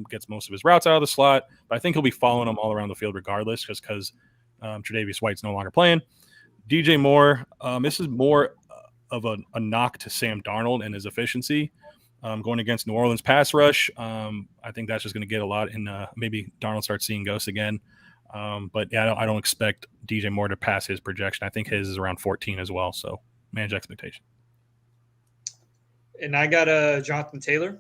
gets most of his routes out of the slot, but I think he'll be following them all around the field regardless, just because Tre'Davious White's no longer playing. DJ Moore, this is more of a knock to Sam Darnold and his efficiency. Going against New Orleans pass rush, I think that's just going to get a lot, and maybe Darnold starts seeing ghosts again. But yeah, I don't expect DJ Moore to pass his projection. I think his is around 14 as well, so manage expectation. And I got Jonathon Taylor.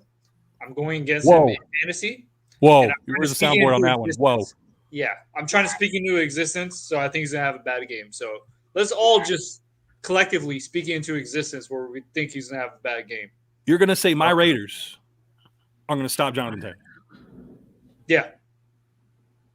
I'm going against him in fantasy. Whoa, where's the soundboard on that one? Whoa. Yeah, I'm trying to speak into existence, so I think he's going to have a bad game. So let's all just collectively speak into existence where we think he's going to have a bad game. You're going to say my Raiders are going to stop Jonathon Taylor. Yeah.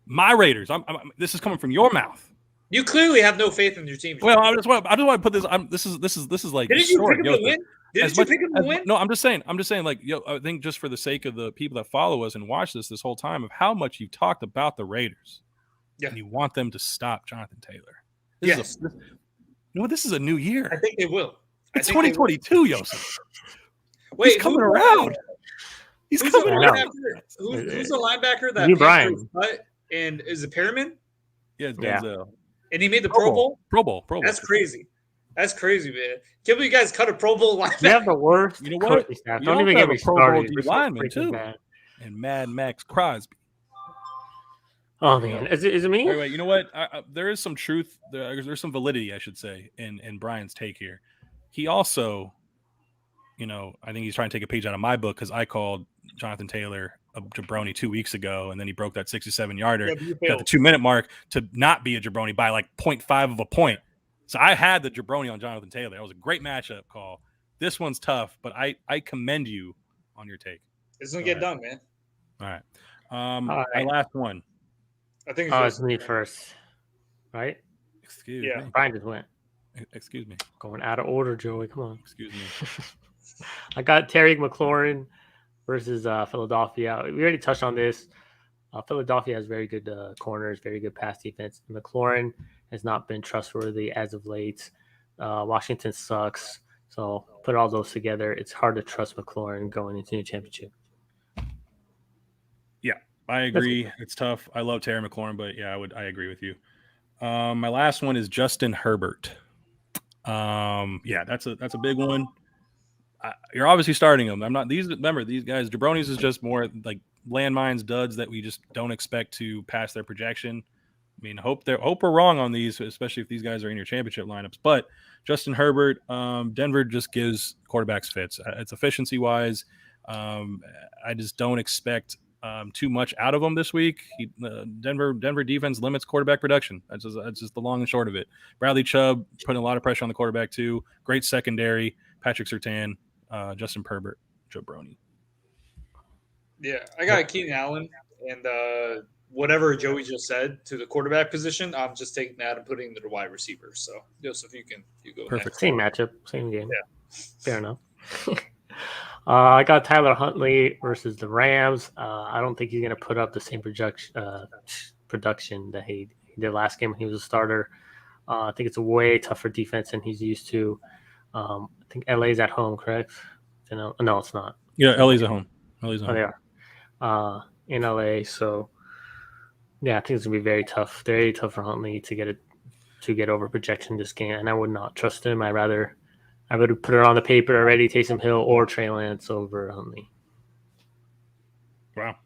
My Raiders. This is coming from your mouth. You clearly have no faith in your team. Well, I just want to put this. This is like. Didn't you pick him to win? Didn't you pick him to win? No, I'm just saying. Like, I think just for the sake of the people that follow us and watch this whole time of how much you've talked about the Raiders, and you want them to stop Jonathon Taylor. This is a new year. I think they will. It's 2022, Yosef. Wait, he's coming around. He's coming around. Who's the linebacker that Brian? And is it Perriman? Yeah, it's Denzel. And he made the Pro Bowl? Pro Bowl. That's crazy. That's crazy, man. Can't believe you guys cut a Pro Bowl linebacker. You have the worst. You know what? Don't even get me started. Pro Bowl lineman too. And Mad Max Crosby. Oh man, is it me? Wait. You know what? There is some truth. There's some validity, I should say, in Brian's take here. He also, I think he's trying to take a page out of my book because I called Jonathon Taylor a jabroni 2 weeks ago, and then he broke that 67-yarder at the 2-minute mark to not be a jabroni by like 0.5 of a point. So I had the jabroni on Jonathon Taylor. That was a great matchup call. This one's tough, but I commend you on your take. It's gonna get done, man. All right. My last one. I think it's me first, right? Excuse me. Brian just went. Excuse me. Going out of order, Joey. Come on. Excuse me. I got Terry McLaurin versus Philadelphia. We already touched on this. Philadelphia has very good corners, very good pass defense. McLaurin has not been trustworthy as of late. Washington sucks. So put all those together, it's hard to trust McLaurin going into the championship. Yeah, I agree. It's tough. I love Terry McLaurin, but I agree with you. My last one is Justin Herbert. That's a big one. You're obviously starting them. Remember, these guys, jabronis is just more like landmines, duds that we just don't expect to pass their projection. I mean, hope we're wrong on these, especially if these guys are in your championship lineups. But Justin Herbert, Denver just gives quarterbacks fits. It's efficiency wise. I just don't expect too much out of him this week. Denver defense limits quarterback production. That's just the long and short of it. Bradley Chubb putting a lot of pressure on the quarterback too. Great secondary. Patrick Surtain, Justin Herbert, jabroni. Yeah, I got Keenan Allen and whatever Joey just said to the quarterback position. I'm just taking that and putting it to the wide receiver. So, Joseph, you go. Perfect. Next. Same matchup, same game. Yeah, fair enough. I got Tyler Huntley versus the Rams. I don't think he's going to put up the same production that he did last game when he was a starter. I think it's a way tougher defense than he's used to. I think LA's at home, correct? No, it's not. Yeah, LA's at home. Oh, they are. In LA, so yeah, I think it's gonna be very tough for Huntley to get over projection this game, and I would not trust him. I would put it on the paper already, Taysom Hill or Trey Lance over Huntley. Wow.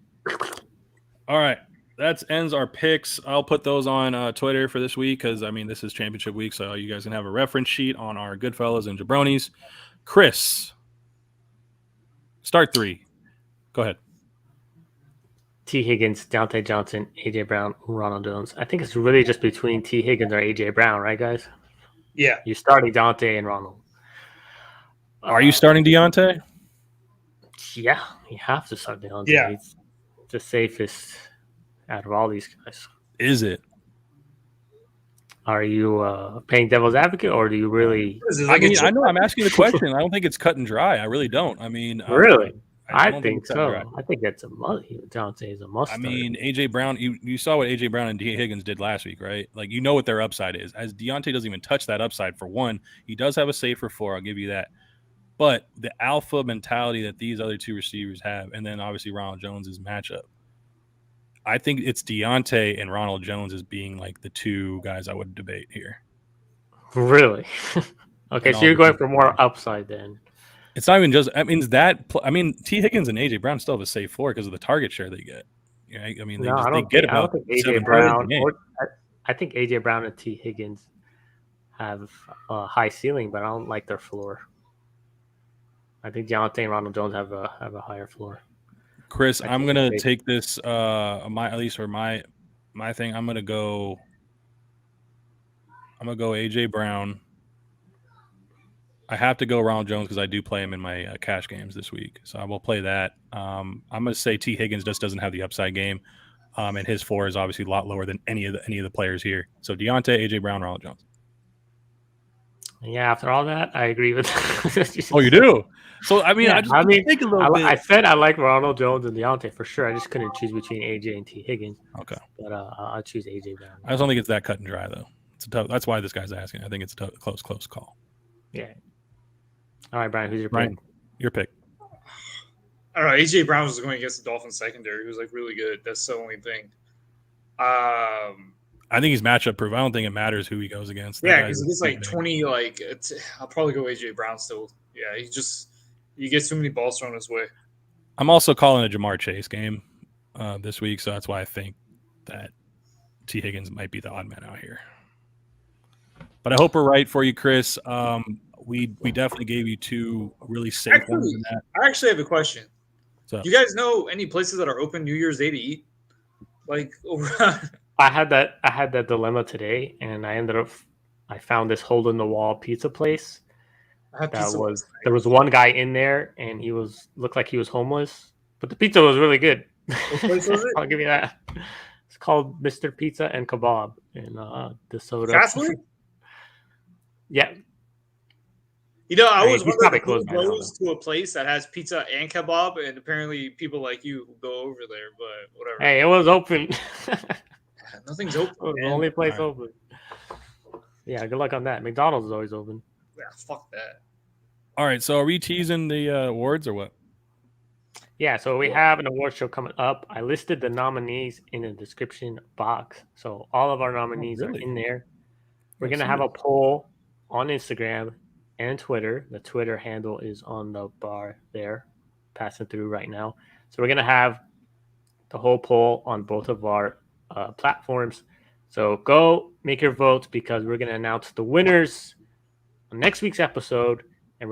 All right. That ends our picks. I'll put those on Twitter for this week because, this is championship week, so you guys can have a reference sheet on our Goodfellas and Jabronis. Chris, start 3. Go ahead. T. Higgins, Dante Johnson, A.J. Brown, Ronald Jones. I think it's really just between T. Higgins or A.J. Brown, right, guys? Yeah. You're starting Dante and Ronald. Are you starting Deontay? Yeah, you have to start Deontay. Yeah. He's the safest out of all these guys. Is it? Are you playing devil's advocate, or do you really? I know I'm asking the question. I don't think it's cut and dry. I really don't. Really? I think so. I think that's a must. Dante is a must. AJ Brown. You saw what AJ Brown and D. Higgins did last week, right? Like, what their upside is. As Deontay doesn't even touch that upside. For one, he does have a safer floor. I'll give you that. But the alpha mentality that these other two receivers have, and then obviously Ronald Jones's matchup, I think it's Deontay and Ronald Jones as being like the two guys I would debate here. Really? Okay, so you're going for more upside then. It's not even just. T. Higgins and AJ Brown still have a safe floor because of the target share they get. Right? They get about AJ Brown. I think AJ Brown and T. Higgins have a high ceiling, but I don't like their floor. I think Deontay and Ronald Jones have a higher floor. Chris, I'm gonna take this. My thing. I'm gonna go AJ Brown. I have to go Ronald Jones because I do play him in my cash games this week, so I will play that. I'm gonna say T. Higgins just doesn't have the upside game, and his floor is obviously a lot lower than any of the players here. So Deontay, AJ Brown, Ronald Jones. Yeah, after all that, I agree with. Oh, you do? So I mean, think a little bit. I said I like Ronald Jones and Deontay for sure. I just couldn't choose between AJ and T. Higgins. Okay, but I'll choose AJ Brown. I just don't think it's that cut and dry though. It's a tough. That's why this guy's asking. I think it's a close call. Yeah. All right, Brian, who's your pick? Your pick. I don't know. AJ Brown was going against the Dolphins secondary. He was like really good. That's the only thing. I think he's matchup proof. I don't think it matters who he goes against. Yeah, because he gets like 20. I'll probably go AJ Brown still. Yeah, he gets too many balls thrown his way. I'm also calling a Jamar Chase game this week, so that's why I think that T. Higgins might be the odd man out here. But I hope we're right for you, Chris. We definitely gave you two really safe ones in that. I actually have a question. Do you guys know any places that are open New Year's Day to eat? Like I had that dilemma today, and I found this hole in the wall pizza place. There was one guy in there, and looked like he was homeless, but the pizza was really good. What place was it? I'll give you that. It's called Mr. Pizza and Kebab in DeSoto. Catholic? Yeah. I was wondering who goes to a place that has pizza and kebab, and apparently people like you go over there, but whatever. Hey, it was open. Nothing's open. It was the only place open. Yeah, good luck on that. McDonald's is always open. Yeah, fuck that. All right, so are we teasing the awards or what? Yeah, so we have an award show coming up. I listed the nominees in the description box. So all of our nominees are in there. We're going to have a poll on Instagram and Twitter. The Twitter handle is on the bar there, passing through right now. So we're going to have the whole poll on both of our platforms. So go make your votes because we're going to announce the winners on next week's episode, and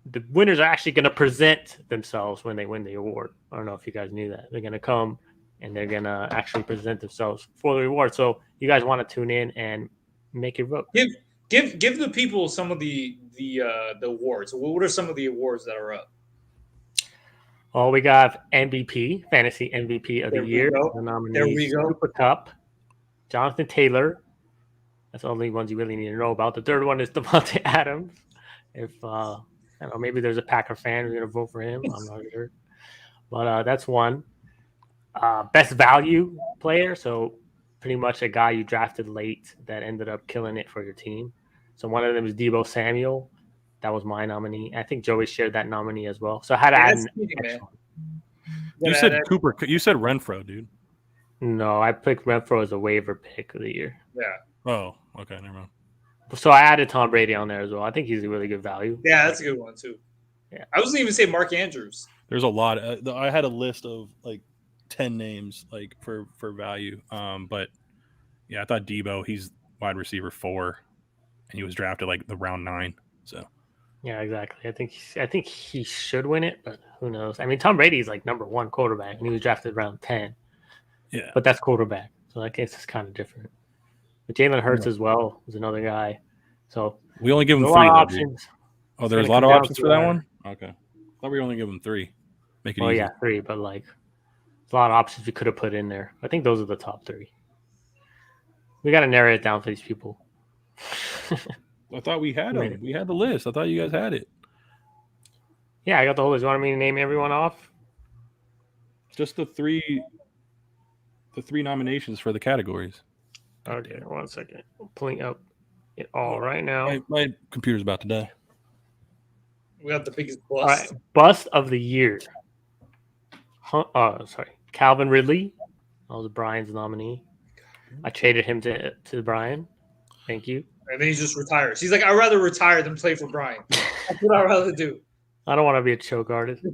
the winners are actually going to present themselves when they win the award. I don't know if you guys knew that. They're going to come and they're going to actually present themselves for the reward. So you guys want to tune in and make your vote. Give the people some of the awards. What are some of the awards that are up? Well, we got MVP, Fantasy MVP of the Year. The nominees, there we go. Super Kupp, Jonathon Taylor. That's the only ones you really need to know about. The third one is Davonte Adams. If I don't know, maybe there's a Packer fan who's going to vote for him. I'm not sure. But that's one. Best value player. So pretty much a guy you drafted late that ended up killing it for your team. So one of them is Debo Samuel. That was my nominee. I think Joey shared that nominee as well. So I had to add an You said Cooper. You said Renfrow, dude. No, I picked Renfrow as a waiver pick of the year. Yeah. Oh, okay. Never mind. So I added Tom Brady on there as well. I think he's a really good value. Yeah, that's a good one too. Yeah. I wasn't even saying Mark Andrews. There's a lot. I had a list of like 10 names like for value. But yeah, I thought Debo. He's wide receiver 4, and he was drafted like the round 9. So. Yeah, exactly. I think he should win it, but who knows? I mean, Tom Brady's like number 1 quarterback, and he was drafted round 10. Yeah, but that's quarterback, so that case is kind of different. But Jalen Hurts as well is another guy. So we only give him 3 options. Oh, there's a lot of options for that one. Okay, I thought we only give him 3. Make it easy. Yeah, 3, but like a lot of options you could have put in there. I think those are the top 3. We got to narrow it down for these people. I thought we had them. We had the list. I thought you guys had it. Yeah, I got the whole list. You want me to name everyone off? Just the 3 nominations for the categories. Okay, 1 second. I'm pulling up it all right now. My computer's about to die. We got the biggest bust. All right, bust of the year. Calvin Ridley. That was Brian's nominee. I traded him to Brian. Thank you. And then he just retires. He's like, I'd rather retire than play for Brian. That's what I'd rather do. I don't want to be a choke artist.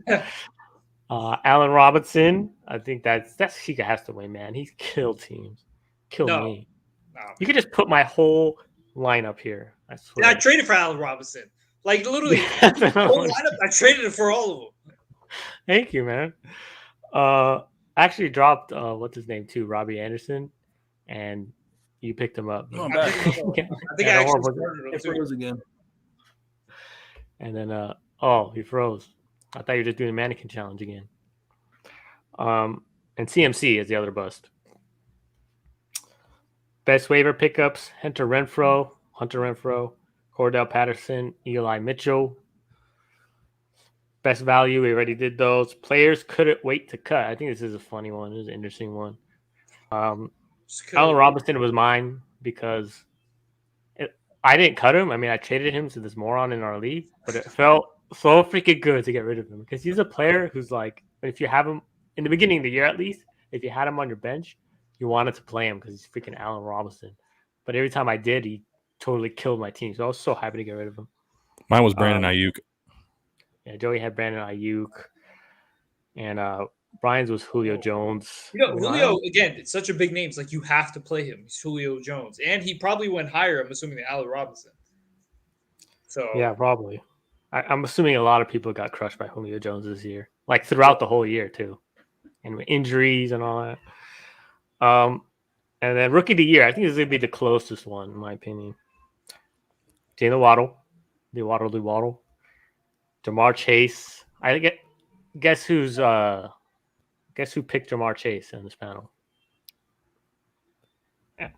Allen Robinson. I think that's he has to win, man. He's killed teams. Killed me. No. You could just put my whole lineup here. I swear. Yeah, I traded for Allen Robinson. Like literally, whole lineup. I traded it for all of them. Thank you, man. Actually dropped what's his name too, Robbie Anderson, and you picked him up. Oh, I think I actually started him too. again. And then he froze. I thought you were just doing a mannequin challenge again. And CMC is the other bust. Best waiver pickups: Hunter Renfrow, Cordalle Patterson, Eli Mitchell. Best value, we already did those. Players couldn't wait to cut. I think this is a funny one. This is an interesting one. Allen Robinson was mine because I didn't cut him. I mean, I traded him to this moron in our league, but it felt so freaking good to get rid of him because he's a player who's like, if you have him in the beginning of the year at least, if you had him on your bench, you wanted to play him because he's freaking Allen Robinson. But every time I did, he totally killed my team. So I was so happy to get rid of him. Mine was Brandon Aiyuke. Yeah, Joey had Brandon Aiyuke, and Brian's was Julio Jones. Julio, again, it's such a big name. It's like you have to play him. He's Julio Jones. And he probably went higher, I'm assuming, than Allen Robinson. So yeah, probably. I'm assuming a lot of people got crushed by Julio Jones this year, like throughout the whole year too, and with injuries and all that. And then rookie of the year, I think this is gonna be the closest one in my opinion. Jalen Waddle, the Waddle. Jamar Chase. Guess who picked Jamar Chase in this panel? Yeah.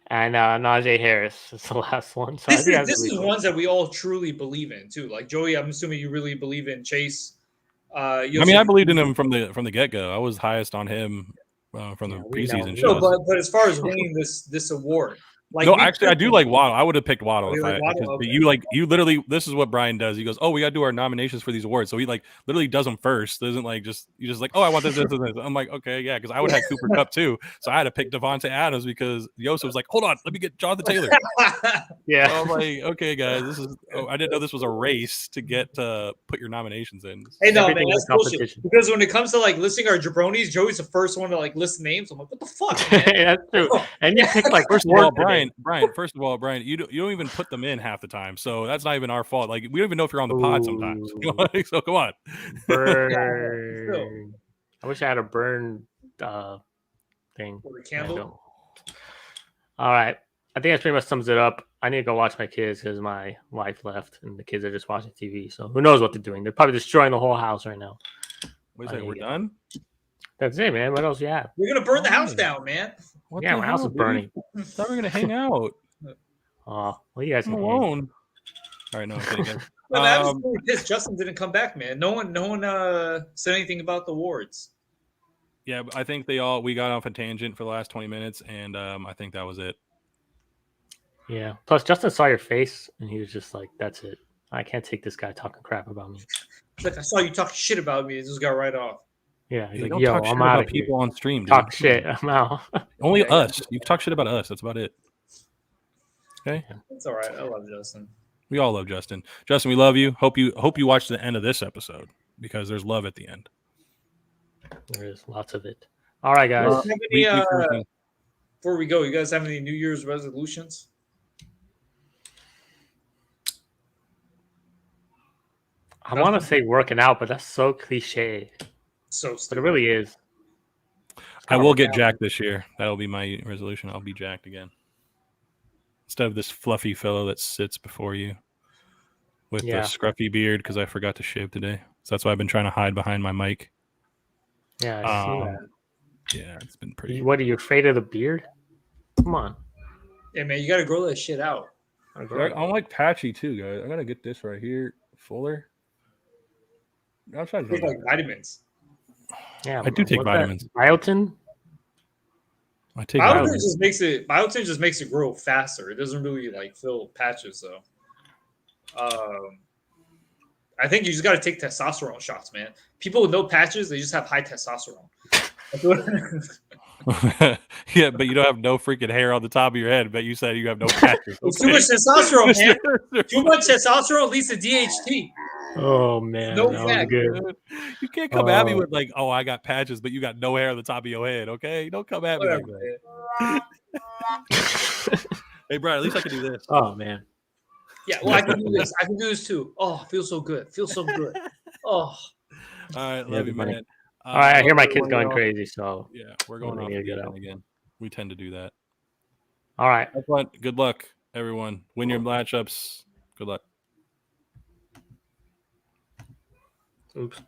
And Najee Harris is the last one. So this is ones that we all truly believe in too. Like Joey, I'm assuming you really believe in Chase. I believed in him from the get go. I was highest on him from the preseason shows. No, but as far as winning this award. I do like Waddle. I would have picked Waddle. Okay. You literally, this is what Brian does. He goes, "Oh, we got to do our nominations for these awards." So he literally does them first. Doesn't just like, "Oh, I want this." I'm like, okay, yeah, because I would have Cooper Kupp too. So I had to pick Davonte Adams because Yosef was like, "Hold on, let me get Jonathon Taylor." Yeah. So I'm like, okay, guys, I didn't know this was a race to get put your nominations in. Hey, no, man, that's bullshit. Because when it comes to listen our jabronis, Joey's the first one to list names. I'm like, what the fuck, man? That's true. And you picked first of all, Brian, you don't even put them in half the time, so that's not even our fault. Like, we don't even know if you're on the pod sometimes. So come on. Burn. I wish I had a burn thing. For the candle. All right, I think that pretty much sums it up. I need to go watch my kids because my wife left and the kids are just watching TV. So who knows what they're doing? They're probably destroying the whole house right now. Wait a second, we're done? That's it, man. What else you have? We're gonna burn the house down, man. My house is burning. I thought we were gonna hang out. Oh, well, you guys I'm can alone. All right, no, I'm kidding. Guys. I was really pissed. Justin didn't come back, man. No one said anything about the awards. Yeah, but I think we got off a tangent for the last 20 minutes, and I think that was it. Yeah. Plus, Justin saw your face, and he was just like, "That's it. I can't take this guy talking crap about me." It's like, I saw you talk shit about me. It just got right off. Yeah, he's like, don't "Yo, talk shit I'm out about of people here. on stream. Dude. Talk shit. I'm out." Only us. You talk shit about us. That's about it. Okay. It's all right. I love Justin. We all love Justin. Justin, we love you. Hope you watch the end of this episode because there's love at the end. There is lots of it. All right, guys. Before we go, you guys have any New Year's resolutions? I want to say working out, but that's so cliche. So stupid. But it really is. I will get jacked this year. That'll be my resolution. I'll be jacked again. Instead of this fluffy fellow that sits before you with the scruffy beard because I forgot to shave today. So that's why I've been trying to hide behind my mic. Yeah, I see that. Yeah, it's been pretty. What, are you afraid of the beard? Come on. Yeah, man, you got to grow that shit out. I'm like patchy too, guys. I got to get this right here fuller. I'm trying to take like vitamins. Yeah, I do take vitamins. Biotin? I take Biotin just makes it grow faster. It doesn't really fill patches though. I think you just got to take testosterone shots, man. People with no patches, they just have high testosterone. Yeah, but you don't have no freaking hair on the top of your head. But you said you have no patches. It's too much testosterone, man. Too much testosterone leads to DHT. Oh man, no that good. You can't come at me with I got patches, but you got no hair on the top of your head. Okay, don't come at me like that. Hey, Brian, at least I can do this. Oh man. Yeah, well, I can do this. I can do this too. Oh, feels so good. Feels so good. Oh. All right, love you, man. All right, I hear my kids going crazy, so yeah, we're going off the again. We tend to do that. All right. Good luck, everyone. Win your matchups. Good luck. Oops.